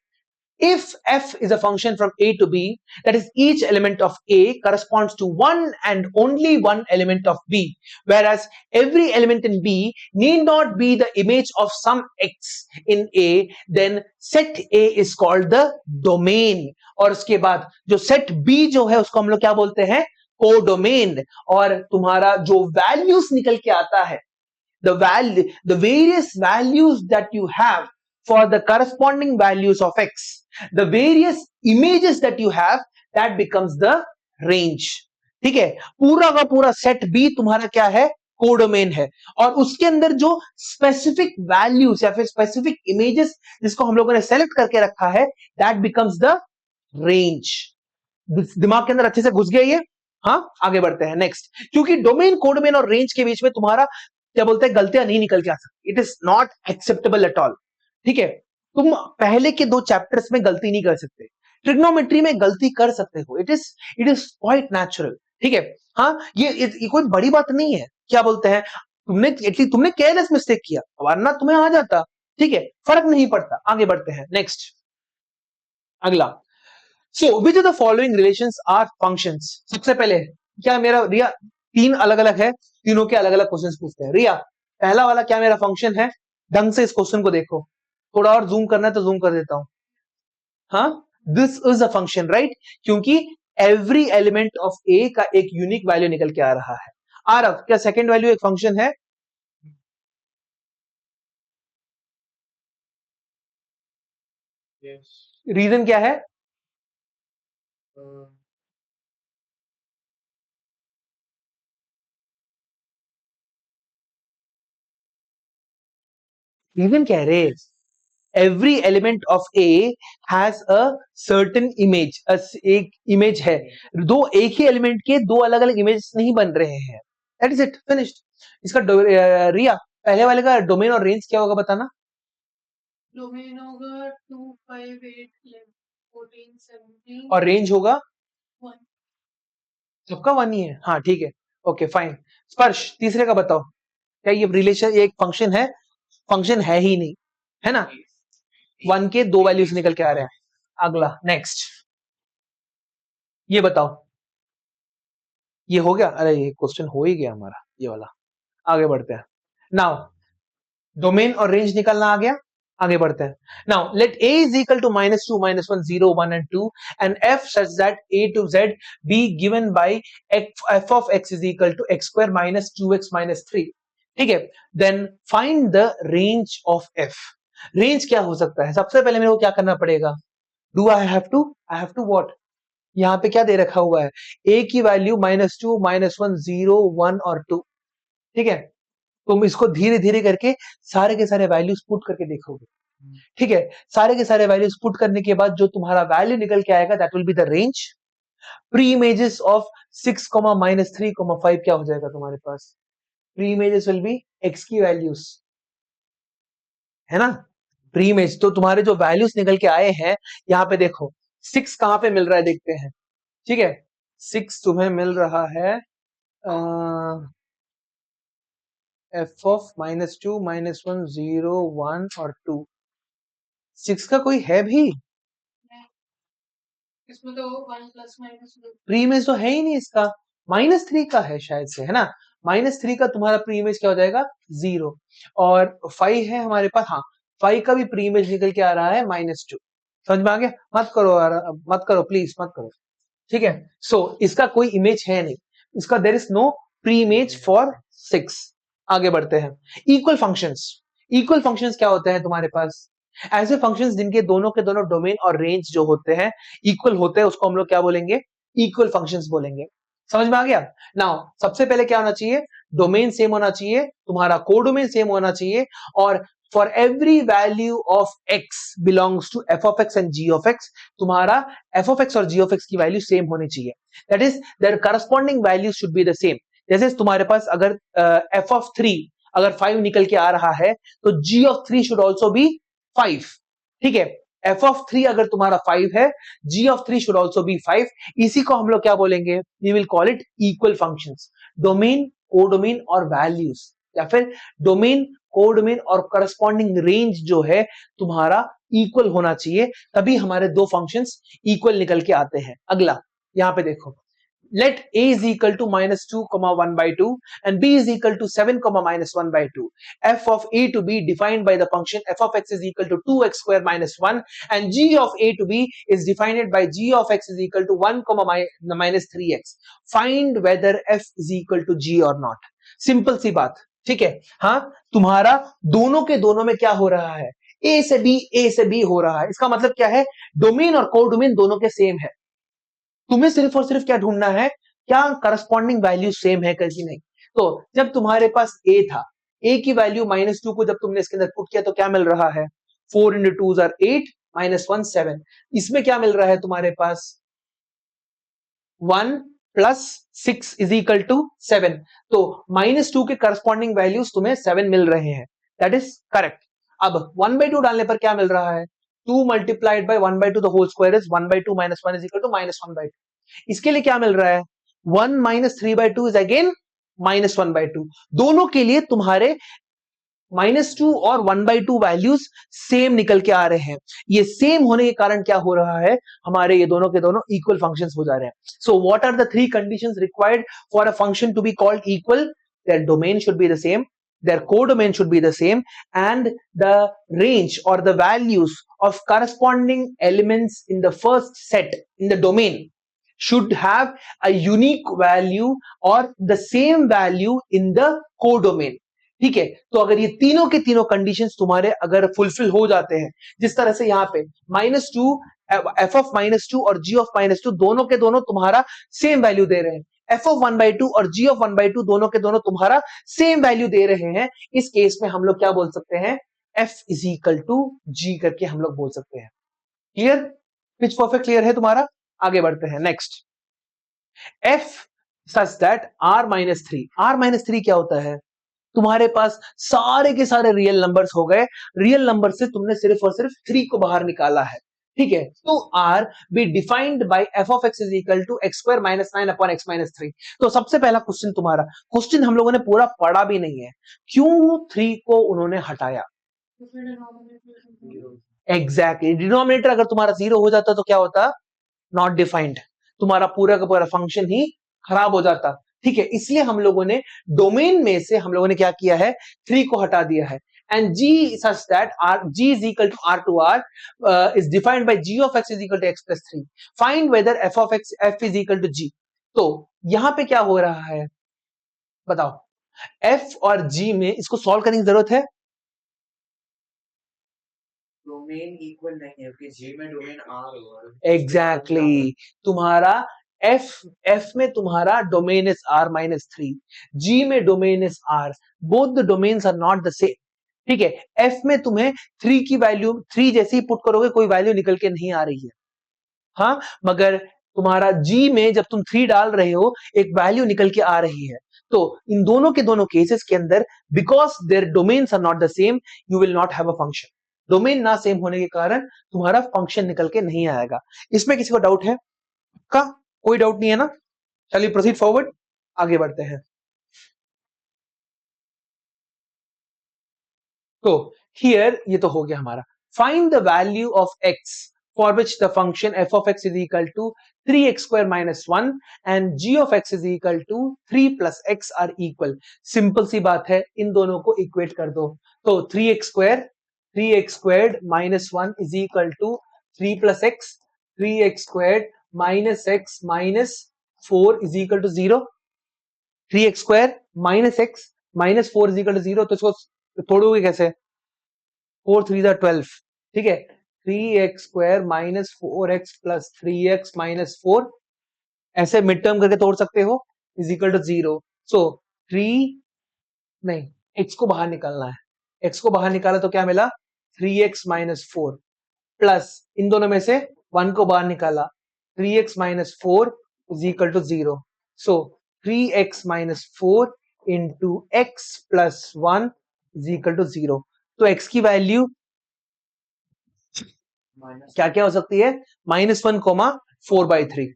If f is a function from a to b, that is each element of a corresponds to one and only one element of b, whereas every element in b need not be the image of some x in a, then set a is called the domain. और उसके बाद जो set b जो है उसको हम लोग क्या बोलते हैं, कोडोमेन. और तुम्हारा जो वैल्यूज निकल के आता है, the various values that you have for the corresponding values of x, the various images that you have, that becomes the range. ठीक है, पूरा का पूरा सेट बी तुम्हारा क्या है, कोडोमेन है. और उसके अंदर जो स्पेसिफिक वैल्यूज या फिर स्पेसिफिक इमेजेस जिसको हम लोगों ने सेलेक्ट करके रखा है, दैट बिकम्स द रेंज. दिमाग के अंदर अच्छे से घुस गया ये. हाँ, आगे बढ़ते हैं नेक्स्ट. क्योंकि डोमेन, कोडोमेन और रेंज के बीच में तुम्हारा क्या बोलते हैं, गलतियां नहीं निकल के आ सकती. It is not acceptable at all. ठीक है, तुम पहले के 2 चैप्टर्स में गलती नहीं कर सकते, ट्रिग्नोमेट्री में गलती कर सकते हो. It is quite natural. ठीक है, हाँ, ये कोई बड़ी बात नहीं है. क्या बोलते हैं, तुमने केयरलेस मिस्टेक किया, वरना तुम्हें आ जाता. ठीक है, फर्क नहीं पड़ता. आगे बढ़ते हैं नेक्स्ट, अगला. So, which of the following relations are functions? सबसे पहले क्या मेरा, रिया 3 अलग अलग है, तीनों के अलग अलग क्वेश्चंस पूछते हैं. रिया, पहला वाला क्या मेरा फंक्शन है? ढंग से इस क्वेश्चन को देखो, थोड़ा और जूम करना है तो जूम कर देता हूं. हाँ, this is a function, right? क्योंकि एवरी एलिमेंट ऑफ ए का एक यूनिक वैल्यू निकल के आ रहा है. आरव, क्या सेकेंड वैल्यू एक फंक्शन है? Yes. रीजन क्या है? रीजन क्या है रे? Every element of A has a certain image. एक इमेज है, दो एक ही एलिमेंट के 2 अलग अलग इमेज नहीं बन रहे हैं. That is it, finished. इसका रिया, पहले वाले का डोमेन और रेंज क्या होगा बताना? डोमेन होगा 2, 5, 8, 11, 14, 17 और रेंज होगा 1. सबका 1 ही है. हाँ ठीक है, ओके फाइन. स्पर्श, तीसरे का बताओ. क्या ये रिलेशन एक फंक्शन है? फंक्शन है ही नहीं, है ना? 1 के 2 वैल्यूज निकल के आ रहे हैं. अगला नेक्स्ट, ये बताओ. ये हो गया? अरे ये क्वेश्चन हो ही गया हमारा ये वाला. आगे बढ़ते हैं. नाउ डोमेन और रेंज निकलना आ गया. आगे बढ़ते हैं. Now let a is equal to -2, -1, 0, 1 and 2 and f such that a to z be given by f of x is equal to x square minus 2x minus 3. ठीक है, then find the range of f. Range क्या हो सकता है? सबसे पहले मेरे को क्या करना पड़ेगा? Do I have to what? यहाँ पे क्या दे रखा हुआ है? a की वैल्यू -2, -1, 0, 1 और 2. ठीक है, तुम इसको धीरे धीरे करके सारे के सारे वैल्यूज पुट करके देखोगे. ठीक है, सारे के सारे वैल्यूज पुट करने के बाद जो तुम्हारा वैल्यू निकल के आएगा, that will be the range. Pre images of 6, -3, 5 क्या हो जाएगा तुम्हारे पास? Pre images will be x की वैल्यूज, है ना? प्री इमेज तो तुम्हारे जो वैल्यूज निकल के आए हैं, यहाँ पे देखो 6 कहां पे मिल रहा है देखते हैं. ठीक है, 6 तुम्हें मिल रहा है f of -2, -1, 0, 1 और 2. 6 का कोई है भी? इसमें तो 1 प्लस माइनस प्री इमेज तो है ही नहीं इसका. -3 का है शायद से, है ना? -3 का तुम्हारा प्री इमेज क्या हो जाएगा? 0. और 5 है हमारे पास. हाँ, 5 का भी प्री इमेज निकल के आ रहा है -2. समझ में आ गया? मत करो प्लीज मत करो. ठीक है, सो इसका कोई इमेज है नहीं, इसका there is no pre image for 6. आगे बढ़ते हैं. इक्वल फंक्शंस क्या होते हैं तुम्हारे पास? ऐसे फंक्शंस जिनके दोनों के दोनों डोमेन और रेंज जो होते हैं इक्वल होते हैं, उसको हम लोग क्या बोलेंगे? इक्वल फंक्शंस बोलेंगे. समझ में आ गया? नाउ सबसे पहले क्या होना चाहिए? डोमेन सेम होना चाहिए, तुम्हारा कोडोमेन सेम होना चाहिए, और for every value of x belongs to f of x and g of x, तुम्हारा f of x और g of x की वैल्यू सेम होनी चाहिए. That is, their corresponding values should be the same. जैसे तुम्हारे पास अगर f of 3 अगर 5 निकल के आ रहा है, तो g of 3 should also be 5. ठीक है, f of 3 अगर तुम्हारा 5 है, g of 3 should also be 5. इसी को हम लोग क्या बोलेंगे? We will call it equal functions. Domain, codomain और वैल्यूज, या फिर डोमेन, कोडोमेन और करस्पॉन्डिंग रेंज जो है तुम्हारा इक्वल होना चाहिए, तभी हमारे दो फंक्शंस इक्वल निकल के आते हैं। अगला यहां पे देखो, let a is equal to minus 2 comma 1 by 2 and b is equal to 7 comma minus 1 by 2. F of a to b defined by the function f of x is equal to 2x square minus 1 and g of a to b is defined by g of x is equal to 1 comma minus 3x. Find whether f is equal to g or not. Simple सी बात, ठीक है। हाँ, तुम्हारा दोनों के दोनों में क्या हो रहा है, a से b हो रहा है। इसका मतलब क्या है, डोमेन और कोडोमेन दोनों के सेम है। तुम्हें सिर्फ और सिर्फ क्या ढूंढना है, क्या करस्पॉन्डिंग वैल्यू सेम है कि नहीं। तो जब तुम्हारे पास a था, a की वैल्यू -2 को जब तुमने इसके अंदर पुट किया तो क्या मिल रहा है, 4 into 2 are 8 minus 1 7। इसमें क्या मिल रहा है तुम्हारे पास, 1 plus 6 is equal to 7। तो -2 के करस्पॉन्डिंग वैल्यूज तुम्हें 7 मिल रहे हैं, दैट इज करेक्ट। अब 1/2 डालने पर क्या मिल रहा है, 2 multiplied by 1/2 the whole square is 1/2 minus 1 is equal to -1/2। इसके लिए क्या मिल रहा है, 1 minus 3/2 is again -1/2। दोनों के लिए तुम्हारे -2 और 1/2 वैल्यूज सेम निकल के आ रहे हैं। ये सेम होने के कारण क्या हो रहा है, हमारे ये दोनों के दोनों इक्वल फंक्शंस हो जा रहे हैं। So what are the three conditions required for a function to be called equal, their domain should be the same, their codomain should be the same, and the range or the values of corresponding elements in the first set in the domain should have a unique value or the same value in the codomain। ठीक है, तो अगर ये तीनों के तीनों कंडीशंस तुम्हारे अगर फुलफिल हो जाते हैं, जिस तरह से यहाँ पे -2 f of -2 और g of -2 दोनों के दोनों तुम्हारा सेम वैल्यू दे रहे हैं, f of 1/2 और g of 1/2 दोनों के दोनों तुम्हारा सेम वैल्यू दे रहे हैं, इस केस में हम लोग क्या बोल सकते हैं, f is equal to g करके हम लोग बोल सकते हैं। क्लियर, पिच परफेक्ट क्लियर है तुम्हारा। आगे बढ़ते हैं, next f such that r-3 क्या होता है, तुम्हारे पास सारे के सारे रियल नंबर्स हो गए, रियल नंबर से तुमने सिर्फ और सिर्फ 3 को बाहर निकाला है, ठीक है। तो r be defined by f of x is equal to x square minus 9 upon x minus 3। तो सबसे पहला क्वेश्चन तुम्हारा, क्वेश्चन हम लोगों ने पूरा पढ़ा भी नहीं है, क्यों 3 को उन्होंने हटाया, एग्जैक्टली डिनोमिनेटर अगर तुम्हारा 0 हो जाता तो क्या होता, नॉट डिफाइंड, तुम्हारा पूरा का पूरा फंक्शन ही खराब हो जाता, ठीक है। इसलिए हम लोगों ने डोमेन में से हम लोगों ने क्या किया है, 3 को हटा दिया है। And g such that g is equal to r to r is defined by g of x is equal to x plus 3। find whether f of x f is equal to g। तो यहां पे क्या हो रहा है बताओ, f और g में इसको सॉल्व करने की जरूरत है, डोमेन इक्वल नहीं है क्योंकि जी में डोमेन आर होगा। एग्जैक्टली तुम्हारा f में तुम्हारा डोमेन इज r-3, g में domain is r, both the domains are not the same, ठीक है। f में तुम्हें 3 की वैल्यू 3 जैसे ही पुट करोगे कोई वैल्यू निकल के नहीं आ रही है, हाँ, मगर तुम्हारा g में जब तुम 3 डाल रहे हो एक वैल्यू निकल के आ रही है। तो इन दोनों के दोनों केसेस के अंदर because their domains are not the same, you will not have a function. Domain ना सेम होने के कारण तुम्हारा फंक्शन निकल के नहीं आएगा। इसमें किसी को डाउट है का, कोई डाउट नहीं है ना, चलिए प्रोसीड फॉरवर्ड, आगे बढ़ते हैं। तो हियर ये तो हो गया हमारा, find the value of x for which the function f of x is equal to 3x square minus 1 and g of x is equal to 3 plus x are equal। Simple सी बात है, इन दोनों को इक्वेट कर दो। तो 3x squared minus 1 is equal to 3 plus x, 3x squared minus x minus 4 is equal to 0। 3x square minus x minus 4 is equal to 0। तो इसको तोड़ोगे कैसे, 4 3 12, ठीक है। 3x square minus 4x plus 3x minus 4 ऐसे मिड टर्म करके तोड़ सकते हो, is equal to 0। सो 3 नहीं, x को बाहर निकालना है, x को बाहर निकाला तो क्या मिला, 3x minus 4 प्लस इन दोनों में से 1 को बाहर निकाला, 3x minus 4 is equal to 0। so 3x minus 4 into x plus 1 is equal to 0। तो x की वैल्यू क्या क्या हो सकती है, -1, 4/3।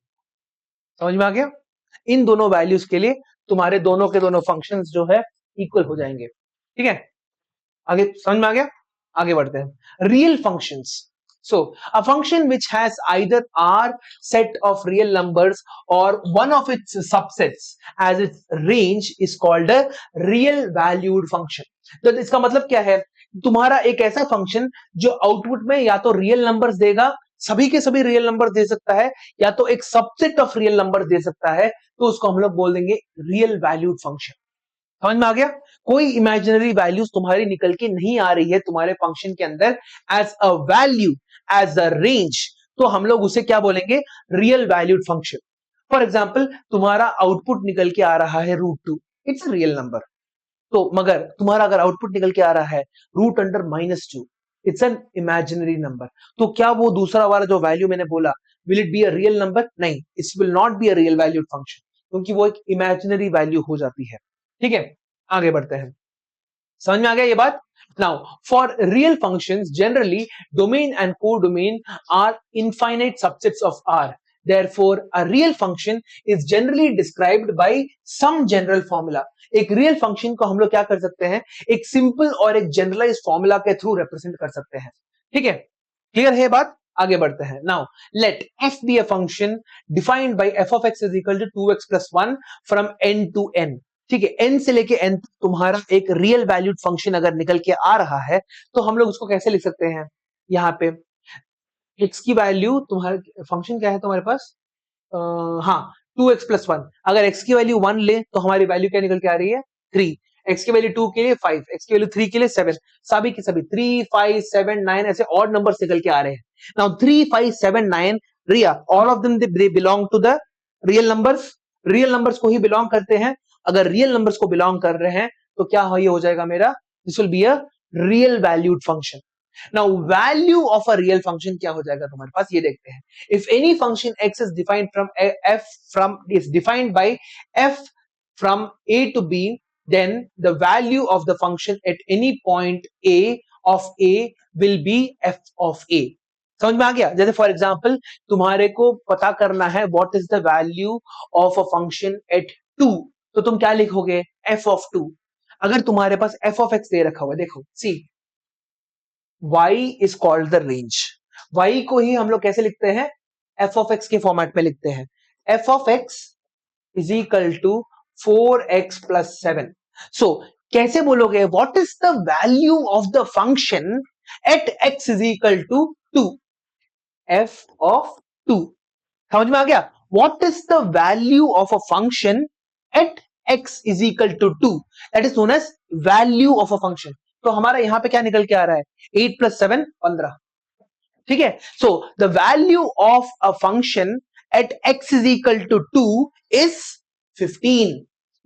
समझ में आ गया, इन दोनों वैल्यूज के लिए तुम्हारे दोनों के दोनों फंक्शंस जो है इक्वल हो जाएंगे, ठीक है। आगे समझ में आ गया, आगे बढ़ते हैं। Real functions, So a function which has either r set of real numbers or one of its subsets as its range is called a real valued function. तो इसका मतलब क्या है, तुम्हारा एक ऐसा फंक्शन जो आउटपुट में या तो रियल नंबर्स देगा, सभी के सभी रियल नंबर दे सकता है, या तो एक सबसेट ऑफ रियल नंबर दे सकता है, तो उसको हम लोग बोल देंगे रियल वैल्यूड फंक्शन। समझ में आ गया? कोई इमेजिनरी वैल्यूज तुम्हारी निकल के नहीं आ रही है तुम्हारे फंक्शन के अंदर as a value, as a range, तो हम लोग उसे क्या बोलेंगे, real valued function. For example तुम्हारा आउटपुट निकल के आ रहा है √2, इट्स रियल नंबर। तो मगर तुम्हारा अगर आउटपुट निकल के आ रहा है √2, इट्स एन इमेजिनरी नंबर। तो क्या वो दूसरा वाला जो वैल्यू मैंने बोला, will it be a real number? नहीं, it's will not be a real valued function, क्योंकि वो एक इमेजिनरी वैल्यू हो जाती है। ठीक है, आगे बढ़ते हैं। समझ में आ गया ये बात? Now, for real functions, generally, domain and codomain are infinite subsets of R. Therefore, a real function is generally described by some general formula. एक real function को हम लोग क्या कर सकते हैं, एक simple और एक generalized formula के through represent कर सकते हैं। ठीक है, clear है बात? आगे बढ़ते हैं। Now, let f be a function defined by f of x is equal to 2x plus 1 from n to n. ठीक है, n से लेके n तुम्हारा एक रियल वैल्यूड फंक्शन अगर निकल के आ रहा है, तो हम लोग उसको कैसे लिख सकते हैं, यहाँ पे x की वैल्यू, तुम्हारा फंक्शन क्या है तुम्हारे पास, हाँ 2x plus 1, अगर x की वैल्यू 1 ले तो हमारी वैल्यू क्या निकल के आ रही है 3, x की वैल्यू 2 के लिए 5, x की वैल्यू 3 के लिए 7, सभी के सभी 3, 5, 7, 9 ऐसे ऑड नंबर्स निकल के आ रहे हैं। नाउ 3, 5, 7, 9 रिया, all of them they belong to the real numbers को ही बिलोंग करते हैं। अगर रियल नंबर्स को बिलोंग कर रहे हैं तो क्या ये हो जाएगा मेरा, this will be a real valued function. Now value of a real function क्या हो जाएगा तुम्हारे पास, ये देखते हैं। If any function x is defined from f from is defined by f from a to b, then the value of the function at any point a of a will be f of a. समझ में आ गया? जैसे फॉर एग्जाम्पल तुम्हारे को पता करना है what is the value of a function at 2, तो तुम क्या लिखोगे, f of 2। अगर तुम्हारे पास f of x दे रखा हुआ, देखो सी y is called the range, y को ही हम लोग कैसे लिखते हैं, f of x के फॉर्मेट में लिखते हैं, f of x is equal to 4x plus 7। so कैसे बोलोगे, what is the value of the function at x is equal to 2, f of 2। समझ में आ गया? what is the value of a function at x is equal to 2, that is known as value of a function। तो हमारा यहां पे क्या निकल के आ रहा है, 8 plus 7 15। ठीक है, so the value of a function at x is equal to 2 is 15।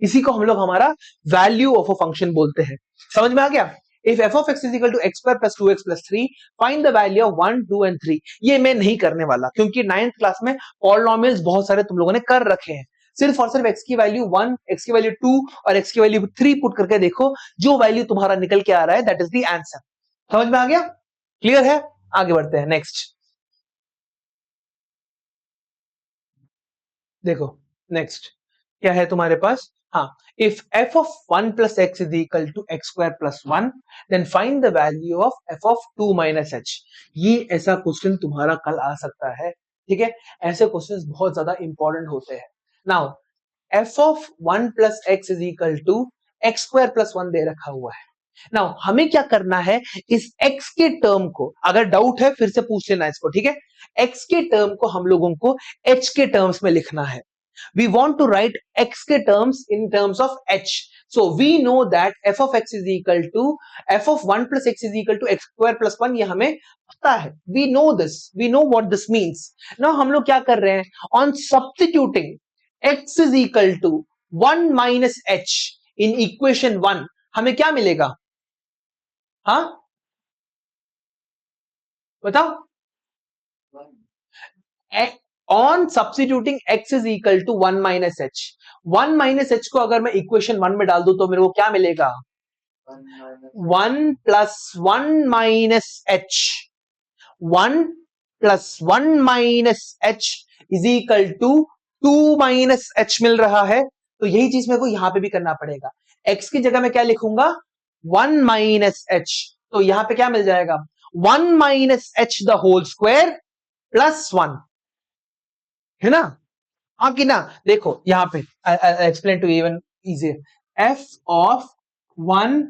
इसी को हम लोग हमारा value of a function बोलते हैं। समझ में आ गया? If f of x is equal to x square plus 2x plus 3, find the value of 1, 2 and 3। ये मैं नहीं करने वाला, क्योंकि 9th क्लास में पॉलिनोमियल्स बहुत सारे तुम लोगों ने कर रखे हैं। सिर्फ और सिर्फ x की वैल्यू 1, x की वैल्यू 2 और x की वैल्यू 3 पुट करके देखो, जो वैल्यू तुम्हारा निकल के आ रहा है दैट इज द आंसर। समझ में आ गया? क्लियर है? आगे बढ़ते हैं, नेक्स्ट देखो, नेक्स्ट क्या है तुम्हारे पास, हाँ, if f of 1 plus x is equal to x square plus 1, then find the value of f of 2 minus h। ये ऐसा क्वेश्चन तुम्हारा कल आ सकता है। ठीक है, ऐसे क्वेश्चंस बहुत ज्यादा इंपॉर्टेंट होते हैं। Now f of 1 plus x is equal to x square plus 1 दे रखा हुआ है। नाउ हमें क्या करना है, इस x के टर्म को, अगर डाउट है फिर से पूछ लेना इसको, ठीक है, x के टर्म को हम लोगों को h के टर्म्स में लिखना है। we want to write x के terms in terms of h, so we know that f of x is equal to f of 1 plus x is equal to x square plus 1, ये हमें पता है, we know this, we know what this means। now हम लोग क्या कर रहे हैं, on substituting x is equal to 1 minus h in equation 1, हमें क्या मिलेगा, हाँ बताओ, on substituting x is equal to 1 minus h, 1 minus h को अगर मैं इक्वेशन 1 में डाल दूं तो मेरे को क्या मिलेगा, 1 plus 1 minus h, 1 plus 1 minus h is equal to 2 minus h मिल रहा है। तो यही चीज मेरे को यहां पे भी करना पड़ेगा, x की जगह मैं क्या लिखूंगा, 1 minus h, तो यहां पे क्या मिल जाएगा, 1 minus h the whole square plus 1, है ना? हाँ कि ना? देखो यहां पे explain to even easier, f of 1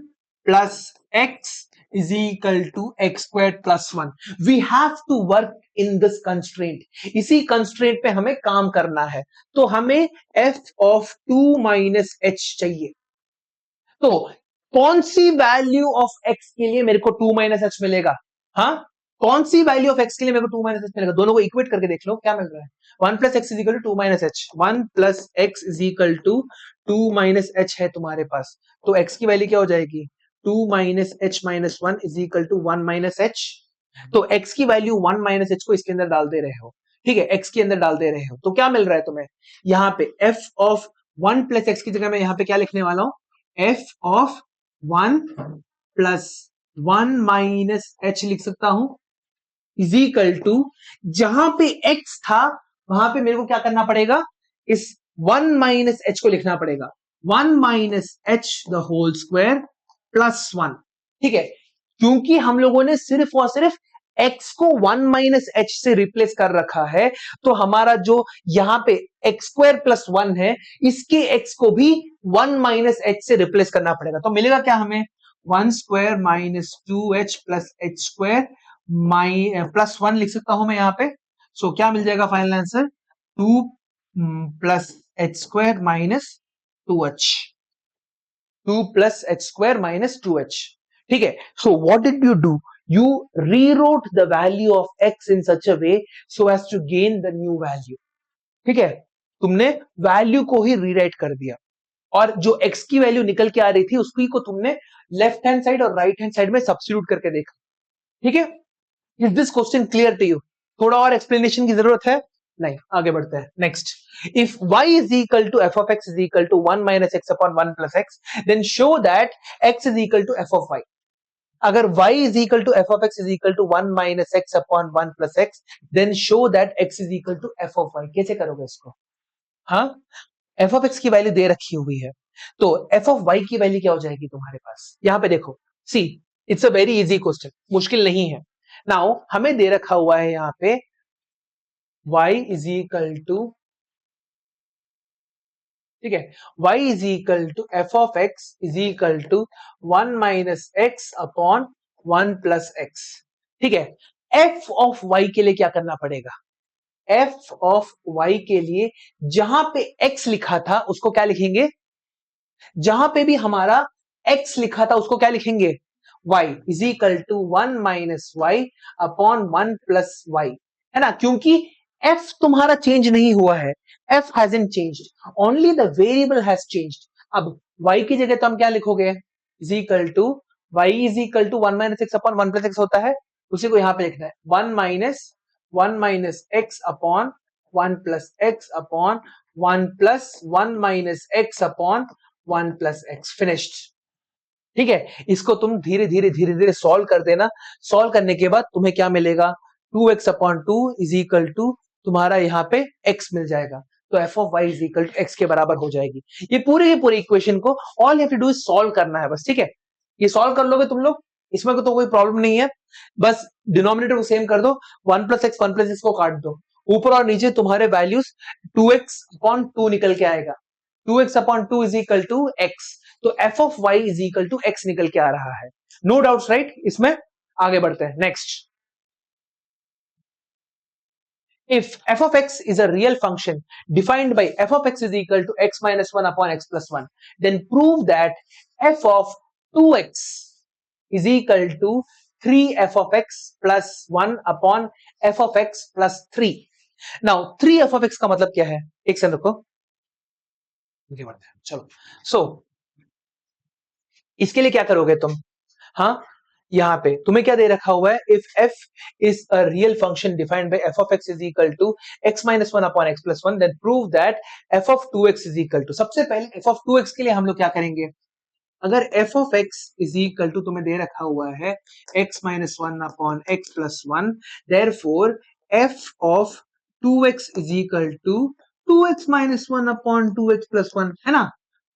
plus x is equal to x square plus 1. We have to work in this constraint. इसी कंस्ट्रेंट पे हमें काम करना है, तो हमें एफ ऑफ 2 माइनस एच चाहिए. तो कौन सी वैल्यू ऑफ एक्स के लिए मेरे को 2 माइनस एच मिलेगा? हाँ, कौन सी वैल्यू ऑफ एक्स के लिए मेरे को 2 माइनस एच मिलेगा? दोनों को इक्वेट करके देख लो क्या मिल रहा है. 1 plus x is equal to 2 minus h. 1 plus x is equal to 2 minus h है तुम्हारे पास, तो एक्स की वैल्यू क्या हो जाएगी? 2 minus h minus 1 is equal to 1 minus h. तो एक्स की वैल्यू 1 माइनस एच को इसके अंदर डाल दे रहे हो, ठीक है, एक्स के अंदर डाल दे रहे हो, तो क्या मिल रहा है तुम्हें? यहाँ पे एफ ऑफ 1 प्लस एक्स की जगह मैं यहाँ पे क्या लिखने वाला हूं? F of 1 plus 1 minus H लिख सकता हूं, इज इक्वल टू, जहां पे x था वहां पे मेरे को क्या करना पड़ेगा? इस 1 माइनस एच को लिखना पड़ेगा, 1 minus h the whole square plus 1. ठीक है, क्योंकि हम लोगों ने सिर्फ और सिर्फ x को 1 माइनस एच से रिप्लेस कर रखा है, तो हमारा जो यहां पे एक्स स्क्वायर प्लस 1 है, इसके x को भी 1 माइनस एच से रिप्लेस करना पड़ेगा. तो मिलेगा क्या हमें? 1 square minus 2h plus H square plus 1 लिख सकता हूं मैं यहां पे. सो क्या मिल जाएगा final answer? 2 plus H square minus 2h, 2 plus H square minus 2h. ठीक है, so what did you do? You rewrote the value of x in such a way so as to gain the new value. ठीक है, तुमने वैल्यू को ही रीराइट कर दिया, और जो x की वैल्यू निकल के आ रही थी उसकी को तुमने लेफ्ट हैंड साइड और राइट हैंड साइड में सब्स्टिट्यूट करके देखा. ठीक है, is this question clear to you? थोड़ा और एक्सप्लेनेशन की जरूरत है? नहीं, आगे बढ़ते हैं. Next, if y is equal to f of x is equal to 1 minus x upon 1 plus x, then show that x is equal to f of y. अगर y is equal to f of x is equal to 1 minus x upon 1 plus x, then show that x is equal to f of y. कैसे करोगे इसको? हाँ, एफ ऑफ एक्स की वैल्यू दे रखी हुई है, तो एफ ऑफ y की वैल्यू क्या हो जाएगी तुम्हारे पास? यहां पे देखो, see, it's a very easy question, मुश्किल नहीं है. नाउ हमें दे रखा हुआ है यहां पे y इज इक्वल टू, ठीक है, y is equal to f of x is equal to 1 minus x upon 1 plus x. ठीक है, f ऑफ y के लिए क्या करना पड़ेगा? f ऑफ y के लिए जहां पे x लिखा था उसको क्या लिखेंगे? जहां पे भी हमारा x लिखा था उसको क्या लिखेंगे? y is equal to 1 minus y upon 1 plus y, है ना? क्योंकि f तुम्हारा चेंज नहीं हुआ है, f hasn't changed, only the variable has changed. अब y की जगह तो हम क्या लिखोगे? Is equal to y is equal to 1 minus x upon 1 plus x होता है, उसी को यहां पे लिखना है 1 minus x upon 1 plus x upon 1 plus 1 minus x upon 1 plus x. Finished. ठीक है, इसको तुम धीरे धीरे सॉल्व कर देना. सॉल्व करने के बाद तुम्हें क्या मिलेगा? 2x upon 2 is equal to तुम्हारा यहाँ पे x मिल जाएगा, तो f of y is equal to x के बराबर हो जाएगी. ये पूरी इक्वेशन को all you have to do is solve करना है बस. ठीक है, ये सॉल्व कर लोगे तुम लोग, इसमें तो कोई प्रॉब्लम नहीं है. बस डिनोमिनेटर को सेम कर दो, 1 प्लस एक्स को काट दो, ऊपर और नीचे तुम्हारे वैल्यूज 2x अपॉन 2 निकल के आएगा. 2x upon 2 is equal to x, तो f of y is equal to x निकल के आ रहा है. No doubts right? इसमें आगे बढ़ते हैं. Next, if f of x is a real function defined by f of x is equal to x minus 1 upon x plus 1, then prove that f of 2x is equal to 3f of x plus 1 upon f of x plus 3. Now 3f of x का मतलब क्या है? एक सेकंड रुको, चलो. सो इसके लिए क्या करोगे तुम? हाँ, यहां पे तुम्हें क्या दे रखा हुआ है? इफ f इज a real function defined by f of x is equal to x minus 1 upon x plus 1, then prove that f of 2x is equal to. सबसे पहले f of 2x के लिए हम लोग क्या करेंगे? अगर f of x is equal to तुम्हें दे रखा हुआ है x minus 1 upon x plus 1, therefore f of 2x is equal to 2x minus 1 upon 2x plus 1, है ना?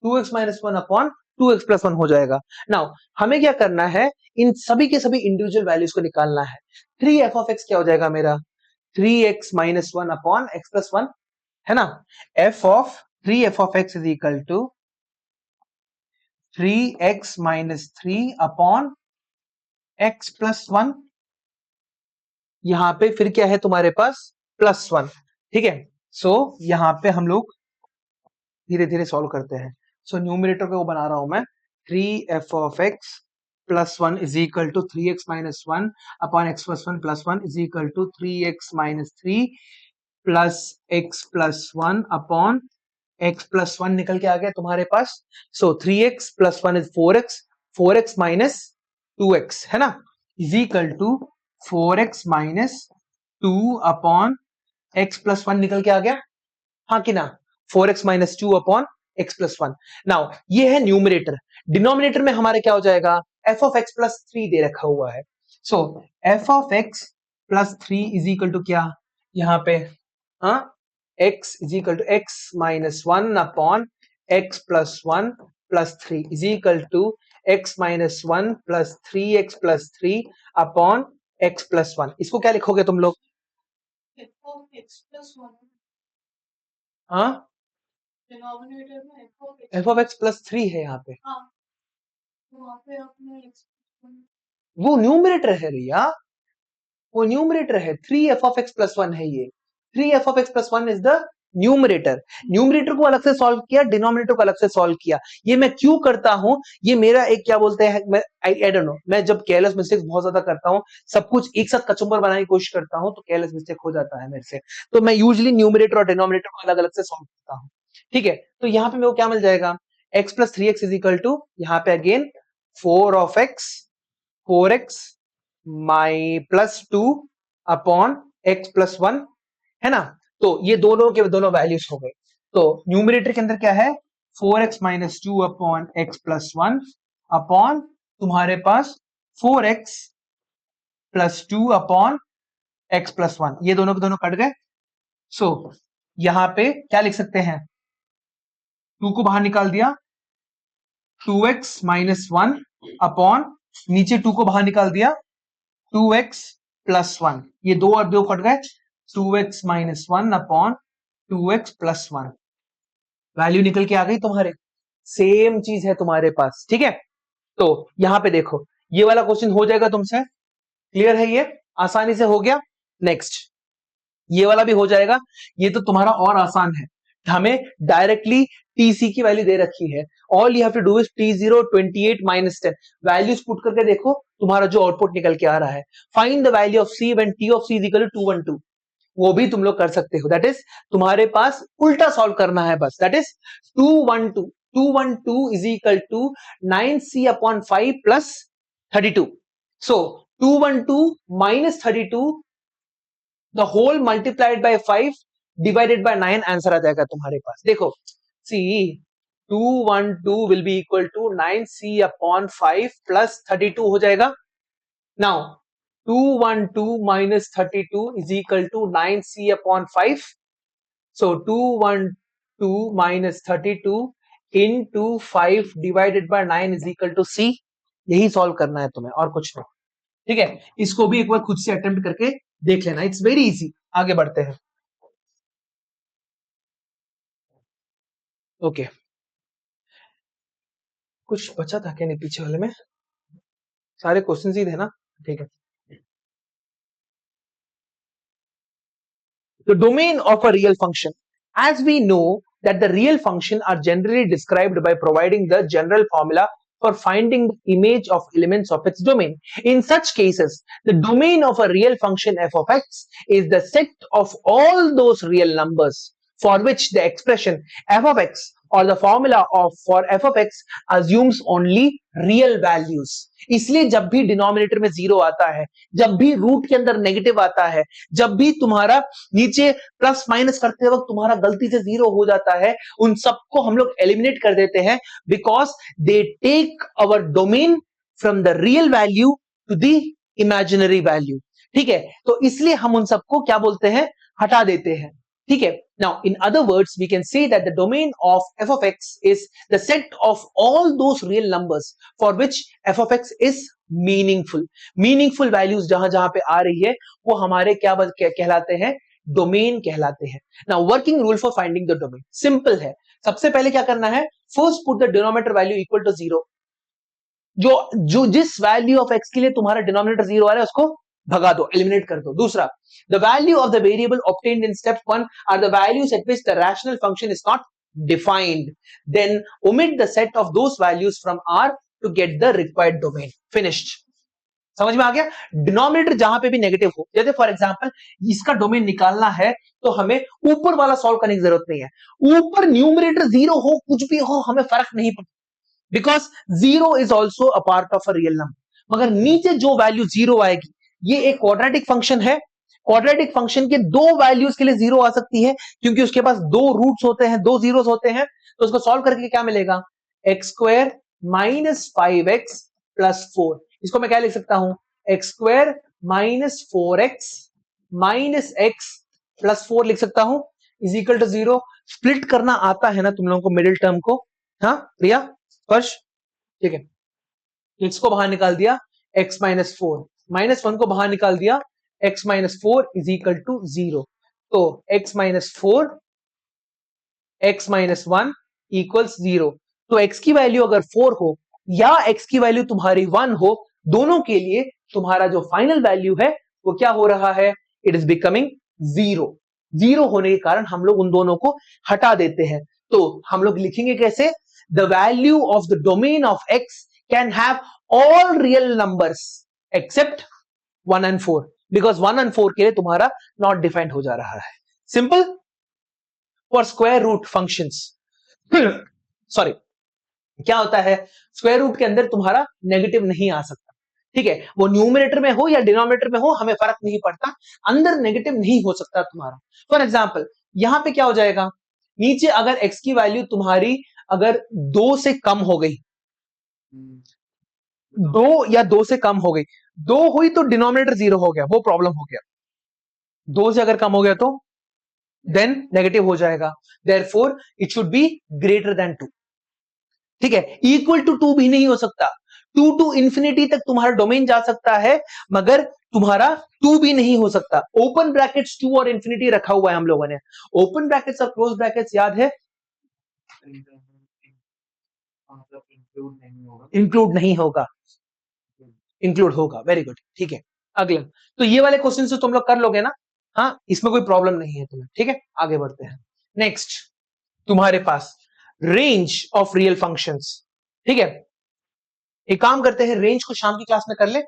2x minus 1 upon 2x plus 1 हो जाएगा। नाउ हमें क्या करना है, इन सभी के सभी इंडिविजुअल वैल्यूज को निकालना है। 3f(x) क्या हो जाएगा मेरा, 3x minus 1 upon x plus 1 है ना।3f(x) is equal to 3x minus 3 upon x plus 1। यहां पे फिर क्या है तुम्हारे पास, प्लस 1, ठीक है। सो यहां पे हम लोग धीरे धीरे सॉल्व करते हैं। सो न्यूमरेटर को बना रहा हूं मैं, 3f(x) plus 1 is equal to 3x minus 1 upon x plus 1 plus 1 is equal to 3x minus 3 plus x plus 1 upon x plus 1 निकल के आ गया तुम्हारे पास। So 3x plus 1 is 4x, 4x minus 2x है ना, is equal to 4x minus 2 upon x plus 1 निकल के आ गया, हाँ कि ना, 4x minus 2 upon x plus 1। Now ये है न्यूमरेटर। डिनोमिनेटर में हमारे क्या हो जाएगा, f(x) प्लस 3 दे रखा हुआ है। So f(x) plus 3 is equal to क्या, यहां पे हाँ, x is equal to x minus 1 upon x plus 1 plus 3 is equal to x minus 1 plus 3x plus 3 upon x plus 1। इसको क्या लिखोगे तुम लोग, f(x) प्लस 1 हाँ, डिनोमिनेटर में f(x) प्लस 3 है यहाँ पे, हाँ, तो वहाँ पे आपने x वो न्यूमरेटर है रिया, वो न्यूमरेटर है। 3f(x) प्लस 1 है ये, 3f(x) plus 1 is the numerator. Numerator को अलग से सॉल्व किया, डिनोमिनेटर को अलग से सॉल्व किया। ये मैं क्यों करता हूं, ये मेरा एक क्या बोलते हैं, मैं आई डोंट नो, मैं जब केयरलेस मिस्टेक्स बहुत ज्यादा करता हूं, सब कुछ एक साथ कचुम्बर बनाने की कोशिश करता हूं, तो केयरलेस मिस्टेक हो जाता है मेरे से। तो मैं यूजुअली न्यूमरेटर और डिनोमिनेटर को अलग अलग से सॉल्व करता हूं, ठीक है। तो यहाँ पे मेरे को क्या मिल जाएगा, x plus 3x is equal to, यहाँ पे again 4x my plus 2 upon x plus 1 है ना। तो ये दोनों के दोनों वैल्यूज हो गए। तो न्यूमरेटर के अंदर क्या है, 4x minus 2 upon x plus 1 upon तुम्हारे पास 4x plus 2 upon x plus 1, ये दोनों के दोनों कट गए। सो यहां पे क्या लिख सकते हैं, 2 को बाहर निकाल दिया, 2x माइनस 1 अपॉन नीचे 2 को बाहर निकाल दिया, 2x प्लस 1, ये दो और दो कट गए, 2x minus 1 upon 2x plus 1, value निकल के आ गई तुम्हारे। सेम चीज है तुम्हारे पास, ठीक है। तो यहां पे देखो, ये वाला क्वेश्चन हो जाएगा तुमसे, क्लियर है, ये आसानी से हो गया। नेक्स्ट ये वाला भी हो जाएगा, ये तो तुम्हारा और आसान है, हमें डायरेक्टली टीसी की वैल्यू दे रखी है। All you have to do is t0 28 minus 10, values put करके देखो तुम्हारा जो आउटपुट निकल के आ रहा है। Find the value of c when t of c is equal to 212, वो भी तुम लोग कर सकते हो। दैट इज तुम्हारे पास उल्टा सॉल्व करना है बस। That is 212 is equal to 9c upon 5 plus 32। So 212 minus 32 the whole multiplied by 5 divided by 9, answer आ जाएगा तुम्हारे पास। देखो see 212 will be equal to 9c upon 5 plus 32 हो जाएगा। Now 212 minus 32 is equal to 9c upon 5. So 212 minus 32 into 5 divided by 9 is equal to c. यही सॉल्व करना है तुम्हें और कुछ नहीं, ठीक है। इसको भी एक बार खुद से अटेम्प्ट करके देख लेना, इट्स वेरी इजी। आगे बढ़ते हैं, ओके। कुछ बचा था क्या नहीं पीछे वाले में, सारे क्वेश्चंस ही थे ना, ठीक है। The domain of a real function. As we know that the real function are generally described by providing the general formula for finding the image of elements of its domain. In such cases, the domain of a real function f of x is the set of all those real numbers for which the expression f of x or the formula of for f of x assumes only real values. इसलिए जब भी डिनोमिनेटर में जीरो आता है, जब भी रूट के अंदर नेगेटिव आता है, जब भी तुम्हारा नीचे प्लस माइनस करते वक्त तुम्हारा गलती से जीरो हो जाता है, उन सबको हम लोग एलिमिनेट कर देते हैं, because they take our domain from the real value to the imaginary value, ठीक है। तो इसलिए हम उन सबको क्या बोलते हैं, हटा देते हैं, ठीक है. Now in other words we can say that the domain of f of x is the set of all those real numbers for which f of x is meaningful. meaningful values जहां जहां पे आ रही है वो हमारे क्या कहलाते हैं, डोमेन कहलाते हैं. Now working rule for finding the domain simple है. सबसे पहले क्या करना है, first put the denominator value equal to 0. जो जिस वैल्यू ऑफ x के लिए तुम्हारा डिनोमिनेटर 0 आ रहा है उसको भगा दो, एलिमिनेट कर दो. दूसरा, the value of the variable obtained in step 1 are the values at which the rational function is not defined. Then omit the set of those values from R to get the required domain. Finished. समझ में आ गया. डिनोमिनेटर जहां पे भी नेगेटिव हो, जैसे फॉर एग्जांपल इसका डोमेन निकालना है तो हमें ऊपर वाला सॉल्व करने की जरूरत नहीं है. ऊपर न्यूमरेटर 0 हो, कुछ भी हो, हमें फर्क नहीं पड़ता, because 0 is also a part of a real number. मगर नीचे जो वैल्यू 0 आएगी, ये एक क्वाड्रेटिक फंक्शन है. क्वाड्रेटिक फंक्शन के दो वैल्यूज के लिए 0 आ सकती है क्योंकि उसके पास दो रूट्स होते हैं, दो जीरोस होते हैं. तो उसको सॉल्व करके क्या मिलेगा, x square minus 5x plus 4. इसको मैं क्या लिख सकता हूं, x square minus 4x minus x plus 4 लिख सकता हूं इज इक्वल टू 0. स्प्लिट करना आता है ना तुम लोगों को मिडिल टर्म को? हाँ प्रिया, स्पर्श, ठीक है. x को बाहर निकाल दिया, x माइनस 4, माइनस 1 को बाहर निकाल दिया, x minus 4 is equal to 0. तो x minus 4 x minus 1 equals 0. तो x की वैल्यू अगर 4 हो या x की वैल्यू तुम्हारी 1 हो, दोनों के लिए तुम्हारा जो फाइनल वैल्यू है वो क्या हो रहा है, इट इज बिकमिंग 0. 0 होने के कारण हम लोग उन दोनों को हटा देते हैं. तो हम लोग लिखेंगे कैसे, the value of the domain of x can have all real numbers accept 1 and 4, because 1 and 4 के लिए तुम्हारा नॉट डिफाइंड हो जा रहा है. Simple. For square root functions sorry, क्या होता है, स्क्वायर रूट के अंदर तुम्हारा नेगेटिव नहीं आ सकता, ठीक है. वो न्यूमरेटर में हो या डिनोमिनेटर में हो हमें फर्क नहीं पड़ता, अंदर नेगेटिव नहीं हो सकता तुम्हारा. फॉर एग्जांपल यहां पे क्या हो जाएगा, नीचे अगर x की वैल्यू तुम्हारी अगर 2 से कम हो गई, 2 या 2 से कम हो गई, 2 हुई तो डिनोमिनेटर 0 हो गया, वो प्रॉब्लम हो गया. 2 से अगर कम हो गया तो देन नेगेटिव हो जाएगा. Therefore it should be greater than 2, ठीक है. इक्वल टू 2 भी नहीं हो सकता. 2 टू इंफिनिटी तक तुम्हारा डोमेन जा सकता है मगर तुम्हारा 2 भी नहीं हो सकता. ओपन ब्रैकेट्स 2 और इंफिनिटी रखा हुआ है हम लोगों ने. ओपन ब्रैकेट्स और क्लोज ब्रैकेट्स याद है, इंक्लूड नहीं होगा, इंक्लूड होगा. वेरी गुड, ठीक है. अगला, तो ये वाले क्वेश्चन से तुम लोग कर लोगे ना, हाँ, इसमें कोई प्रॉब्लम नहीं है तुम्हें, ठीक है. आगे बढ़ते हैं. नेक्स्ट तुम्हारे पास रेंज ऑफ रियल फंक्शंस, ठीक है. एक काम करते हैं, रेंज को शाम की क्लास में कर ले,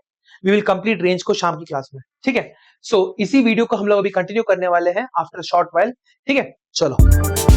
वी विल कंप्लीट रेंज को शाम की क्लास में, ठीक है. सो इसी वीडियो को हम लोग अभी कंटिन्यू करने वाले हैं आफ्टर शॉर्ट वाइल, ठीक है. चलो.